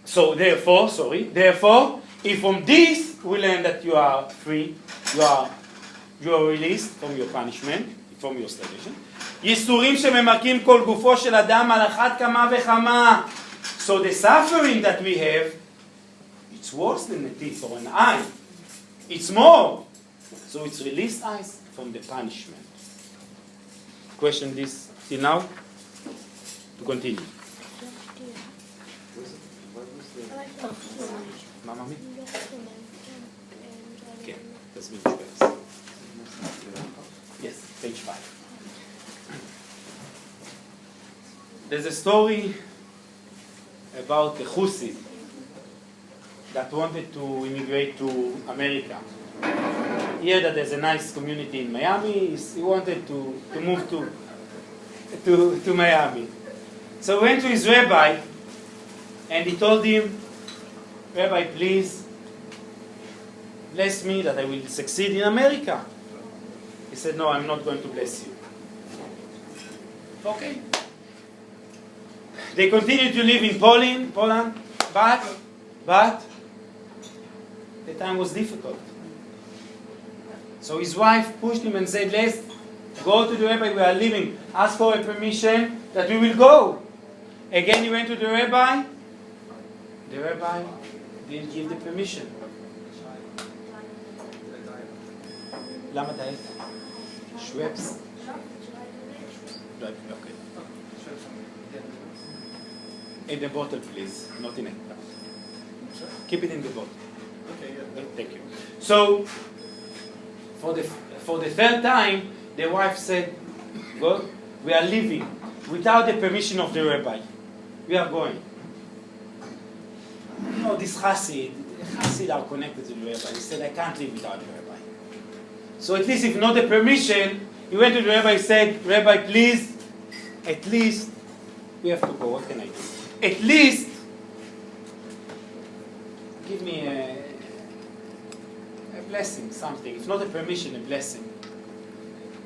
So therefore, if from this we learn that you are free, you are released from your punishment, from your starvation. ייסורים שממכים כל גופו של אדם על אחת כמה וכמה. So the suffering that we have, it's worse than a teeth or an eye. It's more. So it's released us from the punishment. Question this till now? To continue. Mama mi? Okay, that's me. Yes, page 5. There's a story about a Chassid that wanted to immigrate to America. He heard that there's a nice community in Miami. He wanted to move to Miami. So he went to his rabbi and he told him, Rabbi, please bless me that I will succeed in America. He said, no, I'm not going to bless you. Okay. They continued to live in Poland, but the time was difficult. So his wife pushed him and said, let's go to the rabbi, we are leaving. Ask for a permission that we will go. Again he went to the rabbi. The rabbi didn't give the permission. למה דיית? Schweppes? Okay. In the bottle, please, not in a glass. Keep it in the bottle. Okay, yeah. Thank you. So, for the third time, the wife said, "Go, we are leaving without the permission of the rabbi. We are going." You know, this Chassid are connected to the rabbi. He said, "I can't live without the rabbi." So at least, if not the permission, he went to the rabbi and said, "Rabbi, please, at least we have to go. What can I do? At least give me a blessing, something. If not a permission, a blessing."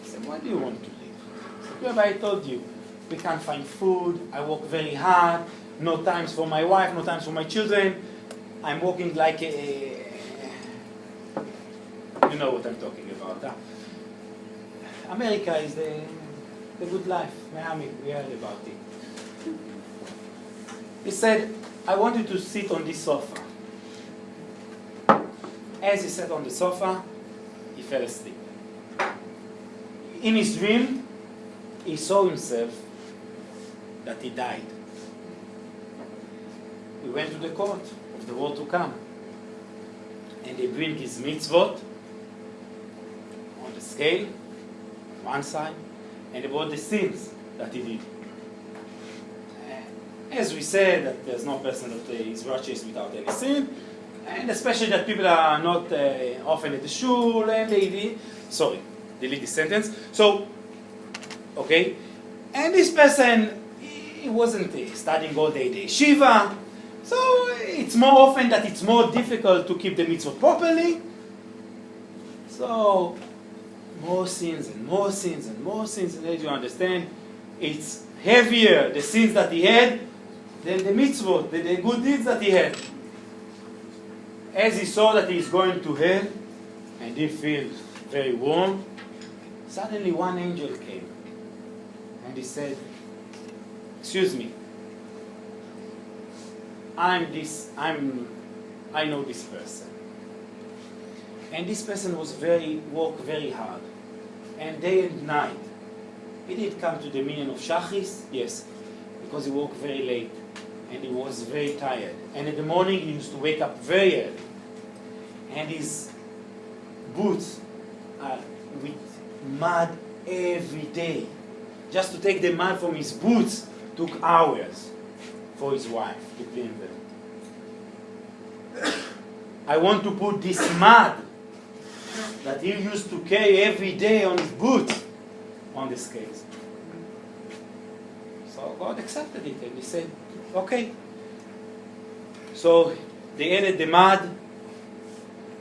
He said, where do you want to live? Rabbi, I told you, we can't find food, I work very hard, no times for my wife, no times for my children. I'm working like a... You know what I'm talking about. Huh? America is the good life. Miami, we heard about it. He said, I want you to sit on this sofa. As he sat on the sofa, he fell asleep. In his dream, he saw himself that he died. We went to the court of the world to come. And they bring his mitzvot on the scale, one side, and about the sins that he did. As we said, that there's no person that is righteous without any sin, and especially that people are not often at the shul, and they delete this sentence. So, okay, and this person, he wasn't studying all day the yeshiva, so it's more often that it's more difficult to keep the mitzvot properly. So, more sins and more sins and more sins, and as you understand, it's heavier, the sins that he had, than the mitzvot, the good deeds that he had. As he saw that he is going to hell, and he feels very warm, suddenly one angel came, and he said, excuse me, I know this person. And this person worked very hard, and day and night. He did come to the minyan of Shachris, yes, because he worked very late, and he was very tired. And in the morning he used to wake up very early, and his boots are with mud every day. Just to take the mud from his boots took hours for his wife to clean them. I want to put this mud that he used to carry every day on his boots on the scales. So God accepted it, and he said, okay. So they added the mud,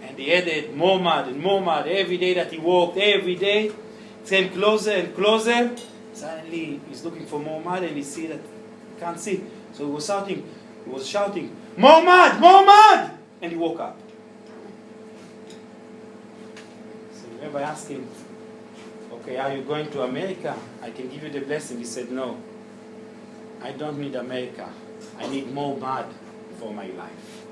and they added more mud and more mud every day that he walked, every day. It came closer and closer. Suddenly he's looking for more mud, and he see that he can't see. So he was shouting, more mud, more mud! And he woke up. So the Rabbi asked him, okay, are you going to America? I can give you the blessing. He said, no, I don't need America. I need more mud for my life.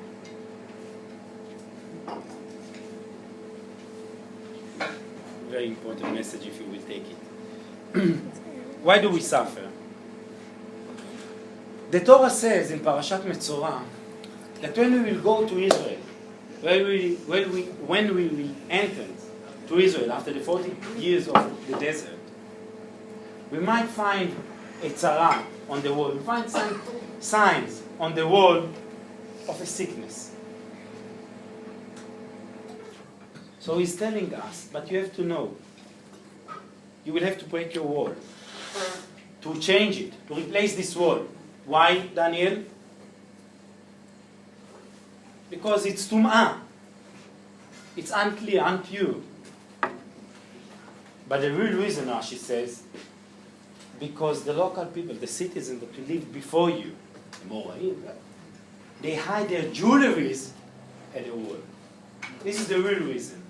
Very important message if you will take it. Why do we suffer? The Torah says in Parashat Metzorah that when we will go to Israel, when we will enter to Israel after the 40 years of the desert, we might find a tzara on the wall. We find some signs on the wall of a sickness. So he's telling us, but you have to know, you will have to break your wall, to change it, to replace this wall. Why, Daniel? Because it's tum'ah. It's unclear, unpure. But the real reason, Rashi says, because the local people, the citizens that lived before you, they hide their jewelries at the wall. This is the real reason.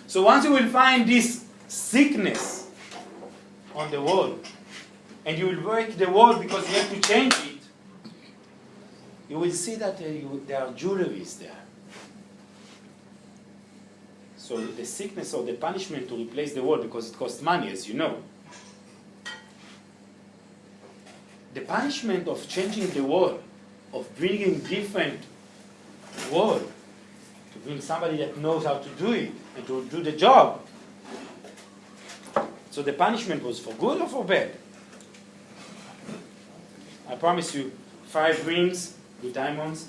So once you will find this sickness on the wall, and you will break the wall because you have to change it, you will see that there are jewelries there. So the sickness or the punishment to replace the wall, because it costs money, as you know. The punishment of changing the wall, of bringing different wall, to bring somebody that knows how to do it, and to do the job. So the punishment was for good or for bad? I promise you, 5 rings, with diamonds,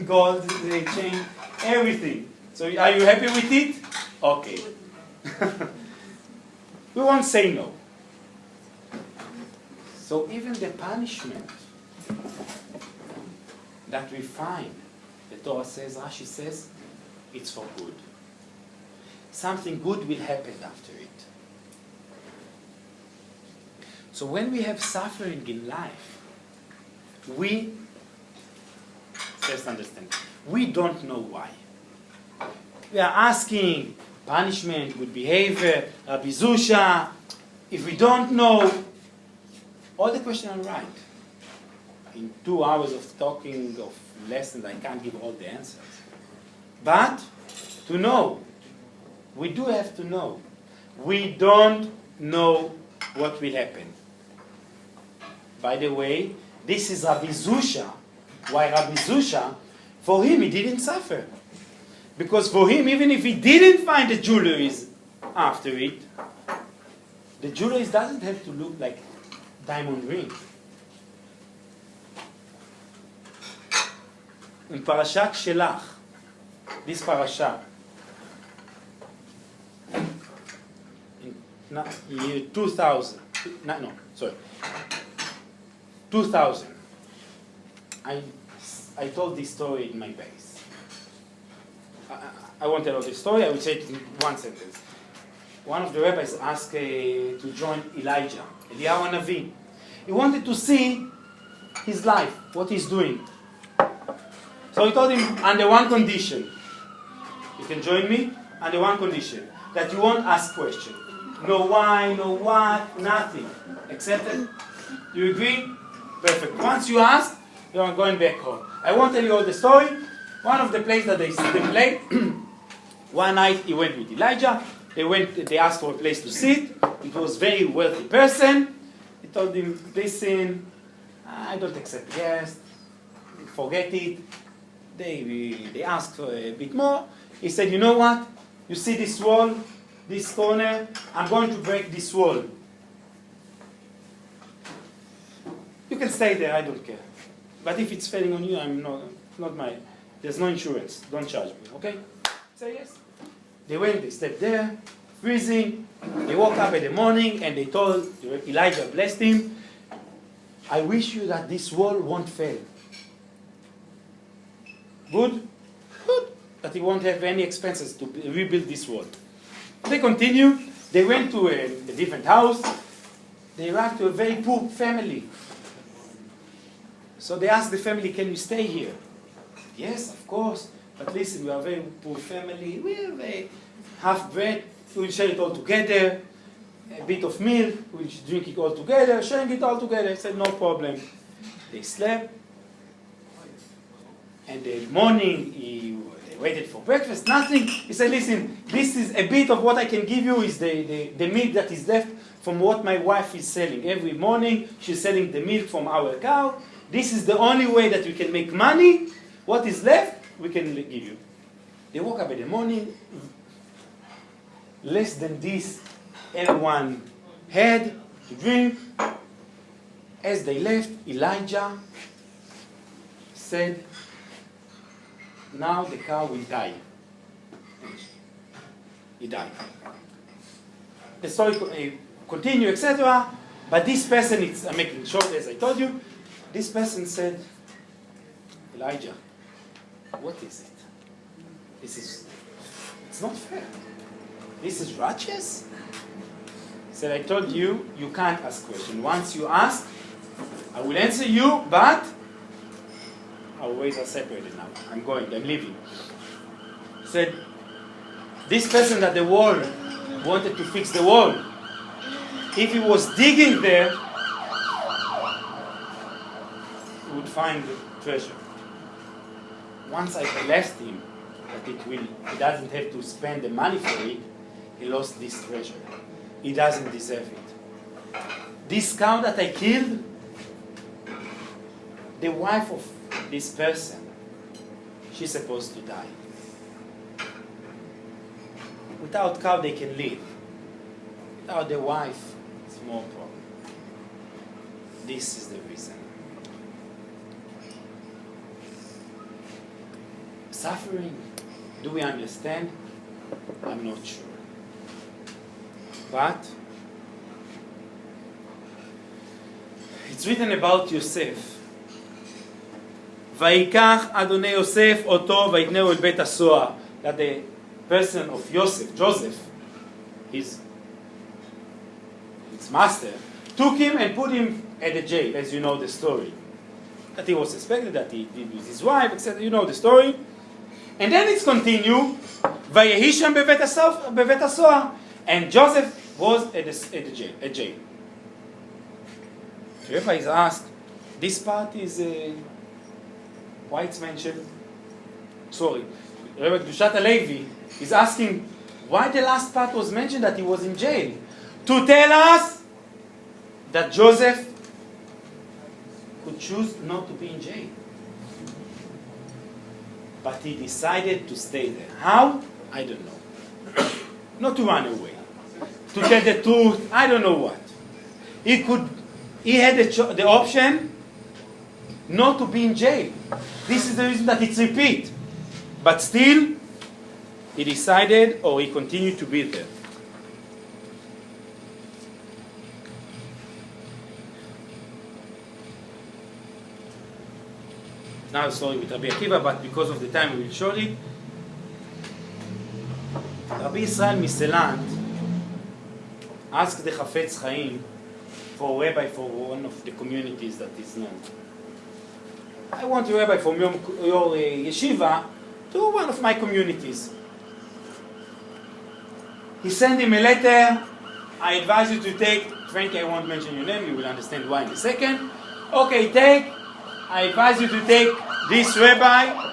gold, the chain, everything. So are you happy with it? Okay. We won't say no. So even the punishment that we find, the Torah says, Rashi says, it's for good. Something good will happen after it. So when we have suffering in life, we first understand, we don't know why. We are asking punishment, good behavior, Rabbi Zusha. If we don't know, all the questions are right. In 2 hours of talking of lessons, I can't give all the answers. But to know, we do have to know. We don't know what will happen. By the way, this is Rabbi Zusha. Why Rabbi Zusha? For him, he didn't suffer. Because for him, even if he didn't find the jewelries after it, the jewelries doesn't have to look like diamond ring. In Parashat Shelach, this parasha, in year 2000, 2000, I told this story in my base. I won't tell the story, I will say it in one sentence. One of the rabbis asked to join Elijah, Eliyahu Navi. He wanted to see his life, what he's doing. So he told him, under one condition, you can join me, under one condition, that you won't ask questions. No why, no what, nothing. Accepted? You agree? Perfect. Once you ask, you are going back home. I won't tell you all the story. One of the plays that they played, one night he went with Elijah. They asked for a place to sit. It was a very wealthy person. He told him, listen, I don't accept guests. Forget it. They asked for a bit more. He said, you know what? You see this wall, this corner? I'm going to break this wall. You can stay there, I don't care. But if it's failing on you, there's no insurance. Don't charge me, okay? Say yes. They went, they stepped there, freezing. They woke up in the morning and they told Elijah, blessed him, I wish you that this wall won't fail. Good? Good. That he won't have any expenses to rebuild this wall. They continued. They went to a different house. They arrived to a very poor family. So they asked the family, can you stay here? Yes, of course. But listen, we are a very poor family. We have half bread. We'll share it all together. A bit of milk. We'll drink it all together. Sharing it all together. I said, no problem. They slept. And the morning, they waited for breakfast, nothing. He said, listen, this is a bit of what I can give you is the milk that is left from what my wife is selling. Every morning, she's selling the milk from our cow. This is the only way that we can make money. What is left, we can give you. They woke up in the morning. Less than this, everyone had to drink. As they left, Elijah said, now the cow will die. He died. The story continues, etc. But this person, I'm making it short as I told you, this person said, Elijah, what is it? It's not fair. This is righteous? He said, I told you, you can't ask questions. Once you ask, I will answer you, but our ways are separated now. I'm leaving. He said, this person at the wall wanted to fix the wall. If he was digging there, he would find the treasure. Once I blessed him that he doesn't have to spend the money for it, he lost this treasure. He doesn't deserve it. This cow that I killed, the wife of this person, she's supposed to die. Without cow, they can live. Without the wife, it's more problem. This is the reason. Suffering, do we understand? I'm not sure. But it's written about Yosef. ויקח אדוני יוסף אותו ויתנהו אל בית הסוהר. That the person of Joseph, his master, took him and put him at the jail, as you know the story. That he was suspected, that he did with his wife, etc. You know the story. And then it's continued, Vayehisham bevet hasohar, and Joseph was at the jail. The rabbi is asked, this part is why it's mentioned? Sorry, Rabbi Kedushat Halevi is asking why the last part was mentioned, that he was in jail, to tell us that Joseph could choose not to be in jail. But he decided to stay there. How? I don't know. Not to run away. To tell the truth, I don't know what. He had the option not to be in jail. This is the reason that it's repeat. But still, he decided, or he continued to be there. Now, sorry, with Rabbi Akiva, but because of the time, we will show it. Rabbi Israel Miselant asked the Chafetz Chaim for a rabbi for one of the communities that is known. I want a rabbi from your yeshiva to one of my communities. He sent him a letter. I advise you to take, frankly, I won't mention your name, you will understand why in a second. Okay, I advise you to take this rabbi.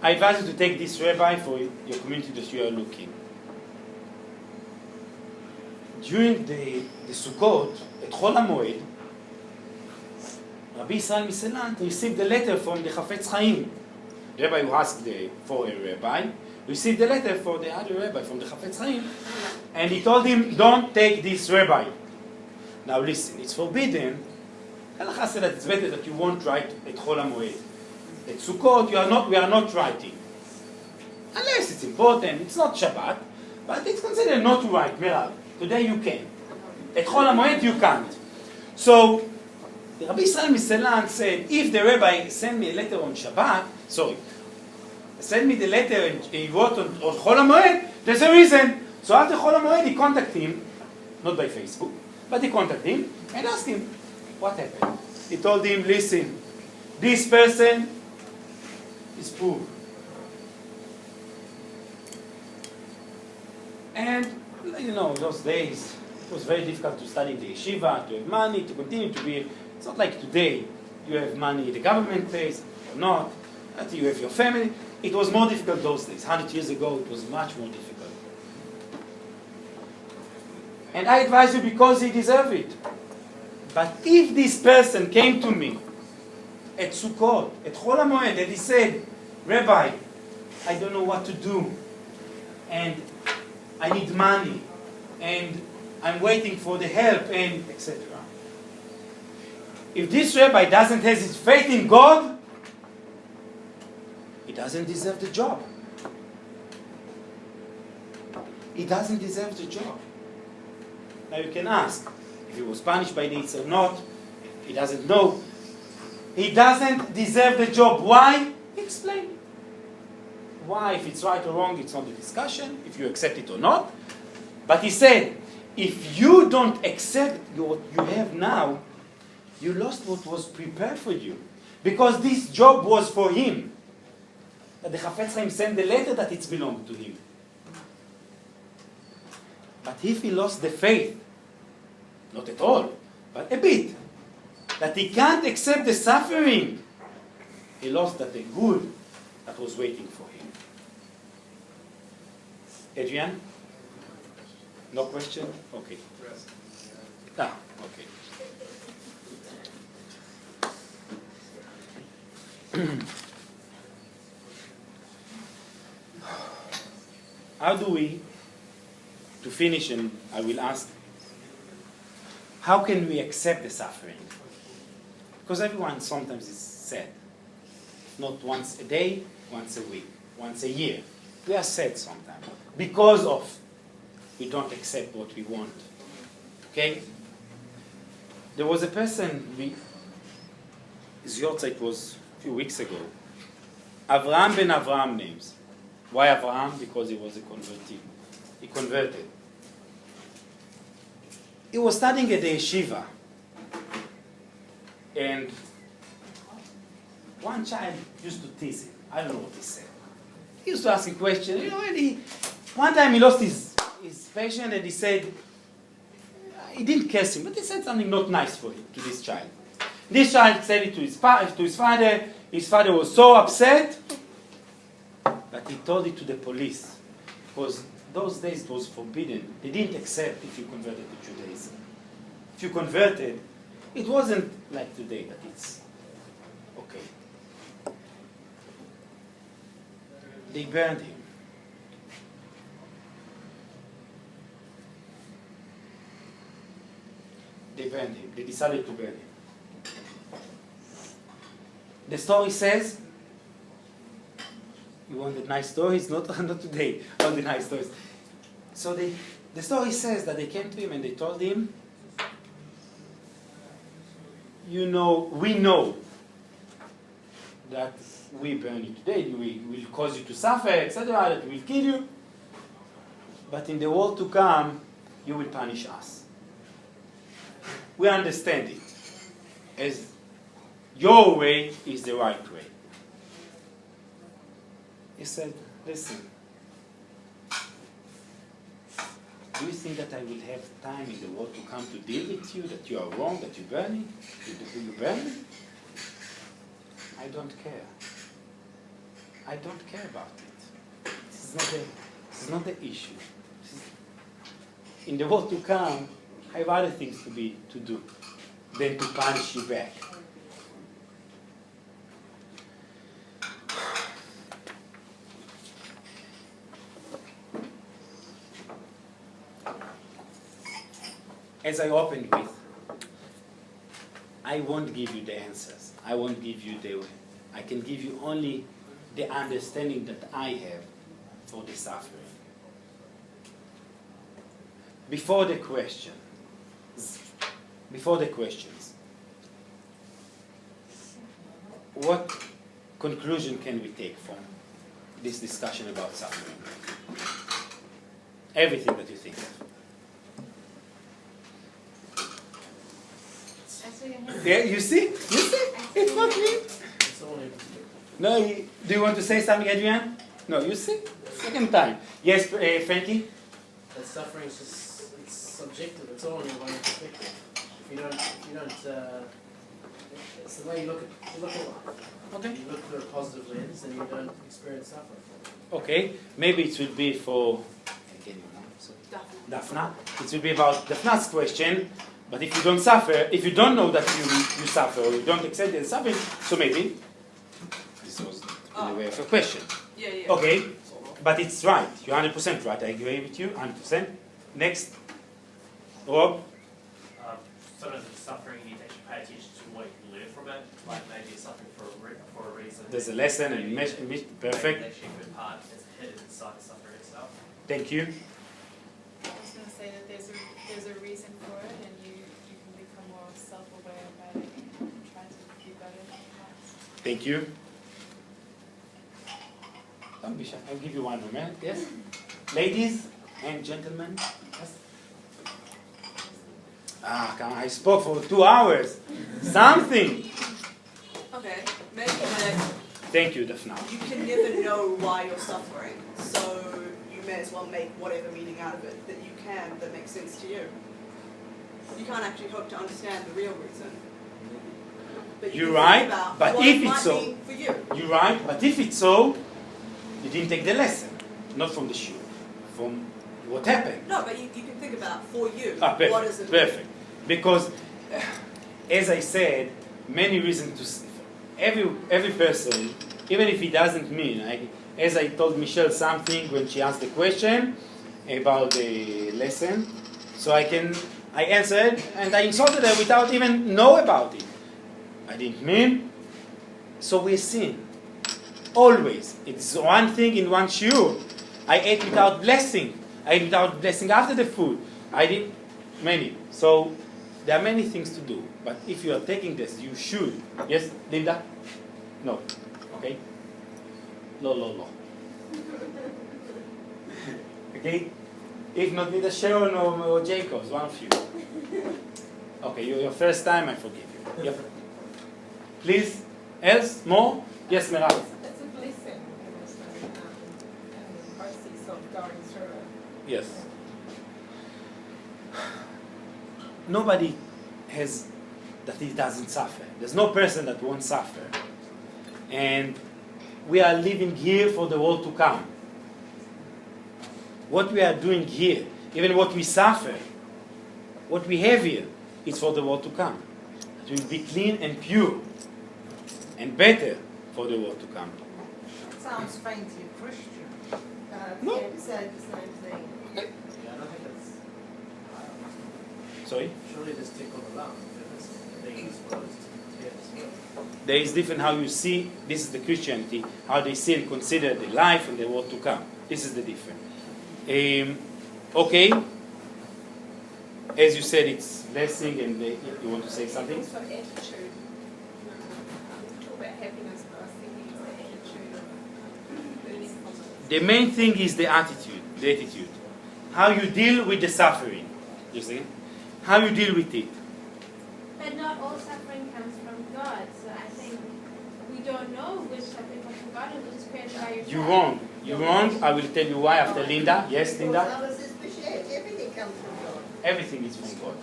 I advise you to take this rabbi for your community that you are looking. During the Sukkot, at Chol HaMoed, Rabbi Israel Miselant received a letter from the Chafetz Chaim. The rabbi who asked for a rabbi received a letter for the other rabbi from the Chafetz Chaim, and he told him, don't take this rabbi. Now listen, it's forbidden. Halakha said that it's better that you won't write at Chol HaMoed. At Sukkot, we are not writing. Unless it's important, it's not Shabbat, but it's considered not to write. Merav, today you can. At Chol HaMoed you can't. So, Rabbi Israel Miselant said, if the rabbi sent me a letter on Shabbat, send me the letter and he wrote on Chol HaMoed, there's a reason. So after Chol HaMoed, he contacted him, not by Facebook, but he contacted him and asked him, what happened? He told him, listen, this person is poor. And, you know, those days, it was very difficult to study in the yeshiva, to have money, to continue to be. It's not like today, you have money, the government pays, or not, that you have your family. It was more difficult those days. 100 years ago, it was much more difficult. And I advise you because he deserves it. But if this person came to me at Sukkot, at Chol HaMoed, and he said, Rabbi, I don't know what to do, and I need money, and I'm waiting for the help, and etc. If this rabbi doesn't have his faith in God, he doesn't deserve the job. He doesn't deserve the job. Now you can ask if he was punished by this or not. He doesn't know. He doesn't deserve the job. Why? Explain. Why? If it's right or wrong, it's not a discussion. If you accept it or not. But he said, if you don't accept what you have now, you lost what was prepared for you. Because this job was for him. That the Chafetz Chaim sent the letter that it belonged to him. But if he lost the faith, not at all, but a bit, that he can't accept the suffering, he lost that the good that was waiting for him. Adrian? No question? Okay. Okay. How do we, to finish, and I will ask, how can we accept the suffering? Because everyone sometimes is sad. Not once a day, once a week, once a year. We are sad sometimes because of we don't accept what we want. Okay? There was a person, his yortzeit was a few weeks ago. Avraham ben Avraham names. Why Abraham? Because he was a converted. He converted. He was studying at the yeshiva. And one child used to tease him. I don't know what he said. He used to ask a question. And one time he lost his patience and he said, he didn't curse him, but he said something not nice for him, to this child. This child said it to his father. His father was so upset that he told it to the police. Because those days it was forbidden. They didn't accept if you converted to Judaism. If you converted, it wasn't like today that it's okay. They burned him. They burned him. They decided to burn him. The story says, you want the nice stories? Not today, all the nice stories. So the story says that they came to him and they told him, we know that we burn you today, we will cause you to suffer, etc., that we will kill you. But in the world to come, you will punish us. We understand it as your way is the right way. He said, listen, do you think that I will have time in the world to come to deal with you, that you are wrong, that you burn me? You burn me? I don't care. I don't care about it. This is not the issue. In the world to come, I have other things to do than to punish you back. As I opened with, I won't give you the answers. I won't give you the way. I can give you only the understanding that I have for the suffering. Before the questions, what conclusion can we take from this discussion about suffering? Everything that you think of. Yeah, you see? It's not me. It's only No, do you want to say something, Adrian? No, you see? Second time. Yes, Frankie? that suffering is just, it's subjective. It's all in your own perspective. If you don't, it's the way you look at life. Okay. You look through a positive lens, and you don't experience suffering. Okay, maybe it will be for Daphna. It will be about Daphna's question. But if you don't suffer, if you don't know that you suffer, or you don't accept the suffering, so maybe this was in the way of a question. Yeah. Okay, but it's right. You're 100% right. I agree with you, 100%. Next, Rob. Sometimes with suffering, you need to actually pay attention to what you can learn from it. Like maybe it's suffering for a reason. There's a lesson and perfect. Maybe actually a good part is hidden inside the suffering itself. Thank you. I was going to say that there's a reason for it, and you can become more self-aware about it and try to do better next. Thank you. Don't be shy. I'll give you one moment. Yes? Ladies and gentlemen. Yes? Come on. I spoke for 2 hours. Something. Okay, maybe that Thank you, Daphna. you can never know why you're suffering, so you may as well make whatever meaning out of it that you can that makes sense to you. You can't actually hope to understand the real reason. But you You're can right, think about but what if it it's might so, mean for you. you're right, but if it's so, you didn't take the lesson. Not from the shoe, from what happened. No, but you can think about for you. Perfect. What does it mean? Perfect. Because, as I said, many reasons to every person, even if he doesn't mean, as I told Michelle something when she asked the question about the lesson, so I answered and I insulted her without even know about it. I didn't mean. So we sin. Always. It's one thing in one shiur. I ate without blessing. I ate without blessing after the food. I did many. So there are many things to do. But if you are taking this, you should. Yes, Linda? No. Okay? No. Okay? If not, neither Sharon or Jacobs, one of you. Okay, your first time, I forgive you. Yep. Please, else, more? Yes, Meral. It's a blessing in this process of going through it. Yes. Nobody has that he doesn't suffer. There's no person that won't suffer. And we are living here for the world to come. What we are doing here, even what we suffer, what we have here, is for the world to come. It will be clean and pure and better for the world to come. It sounds faintly Christian. No. Yeah, say the same thing. Yeah, I don't think that's. Sorry? Surely just tick on the lump. If it's being exposed to yes. There is different how you see, this is the Christianity, how they see and consider the life and the world to come. This is the difference. Okay. As you said, it's blessing, and you want to say something? Also attitude. Talk about happiness, but I was thinking it's the attitude of learning from it. The main thing is the attitude. How you deal with the suffering. You see? How you deal with it. But not all suffering comes from God. So I think we don't know which suffering comes from God and which is created by yourself. You're wrong. You're wrong. I will tell you why after Linda. Yes, Linda? Everything comes from God. Everything is from God.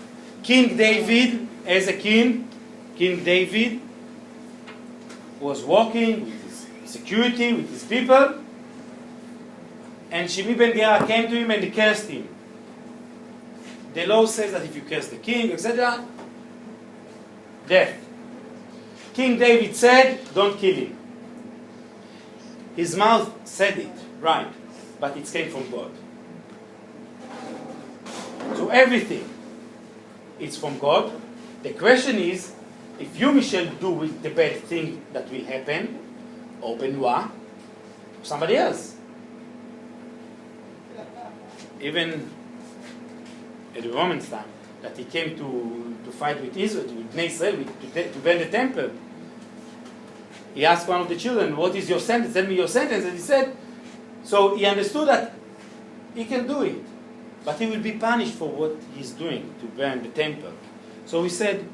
King David, as a king, King David was walking with his security, with his people, and Shimi ben Gera came to him and he cursed him. The law says that if you curse the king, etc., death. King David said, don't kill him. His mouth said it, right, but it came from God. So everything is from God. The question is, if you, Michelle, do with the bad thing that will happen, or Benoit, somebody else. Even at the Romans' time, that he came to fight with Israel, with Israel, to burn the temple. He asked one of the children, what is your sentence? Tell me your sentence. And he said, so he understood that he can do it. But he will be punished for what he's doing, to burn the temple. So he said,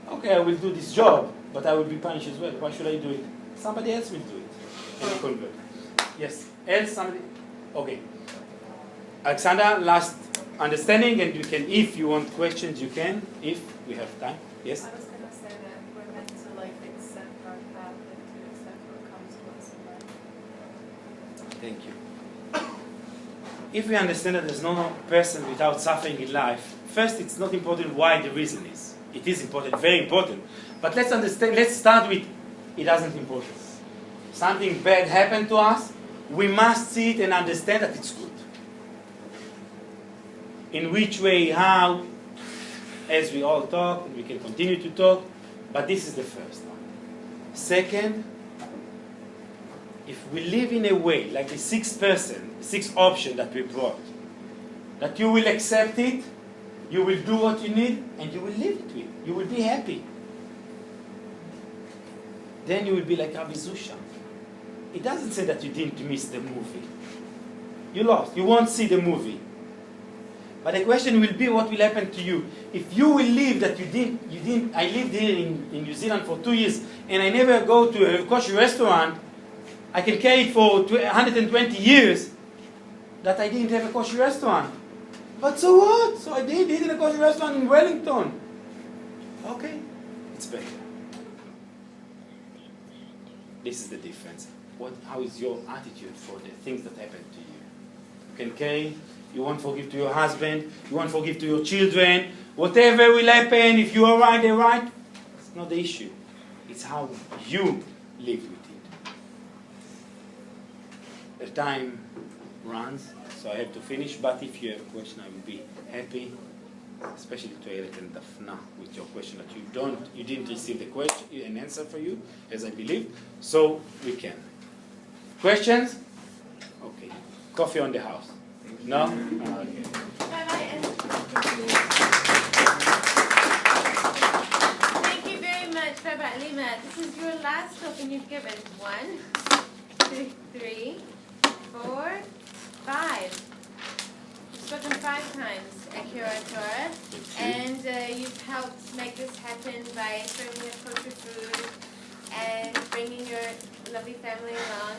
okay, I will do this job, but I will be punished as well. Why should I do it? Somebody else will do it. And he convert. Yes. Else, somebody? Okay. Alexander, last understanding, and you can, if you want questions, you can, if we have time. Yes? I was going to say that we're meant to accept our path and to accept what comes to us in life. Thank you. If we understand that there's no person without suffering in life, first it's not important why the reason is. It is important, very important. But let's start with, it doesn't important. Something bad happened to us, we must see it and understand that it's good. In which way, how, as we all talk, and we can continue to talk, but this is the first one. Second, if we live in a way, like the sixth option that we brought, that you will accept it, you will do what you need, and you will live it with. You will be happy. Then you will be like Rabbi Zusha. It doesn't say that you didn't miss the movie. You lost. You won't see the movie. But the question will be, what will happen to you? If you will live that you didn't, I lived here in New Zealand for 2 years, and I never go to a kosher restaurant, I can carry it for 120 years, that I didn't have a kosher restaurant. But so what? So I did eat in a kosher restaurant in Wellington. Okay, it's better. This is the difference. How is your attitude for the things that happen to you? You can carry, you won't forgive to your husband, you won't forgive to your children, whatever will happen, if you are right, they're right. It's not the issue. It's how you live with it. The time runs, so I have to finish, but if you have a question, I will be happy, especially to Elet and Dafna, with your question that you didn't receive the question, an answer for you, as I believe, so we can. Questions? Okay. Coffee on the house. No? Okay. Thank you very much, Rabbi Alima. This is your last talk, and you've given 1, 2, 3, 4, 5. You've spoken 5 times at Ora Torah, and you've helped make this happen by serving us kosher food and bringing your lovely family along.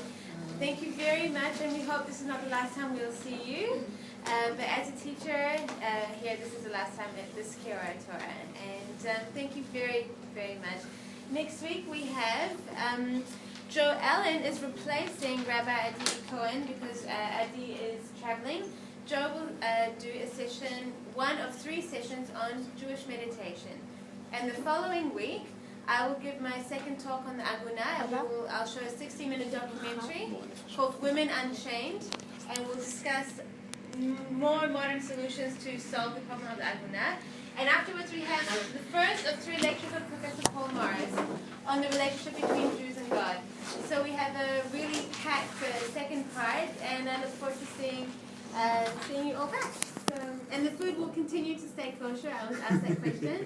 Thank you very much, and we hope this is not the last time we'll see you. But as a teacher here, this is the last time at this Ora Torah. And thank you very, very much. Next week we have Joe Allen is replacing Rabbi Adi Cohen because Adi is traveling. Joe will do a session, 1 of 3 sessions on Jewish meditation. And the following week, I will give my second talk on the Agunah. I'll show a 60-minute documentary called Women Unchained, and we'll discuss more modern solutions to solve the problem of the Agunah. And afterwards we have the first of 3 lectures of Professor Paul Morris on the relationship between Jews and God. So we have a really packed second part, and I look forward to seeing you all back. So, and the food will continue to stay kosher. I was asked that question.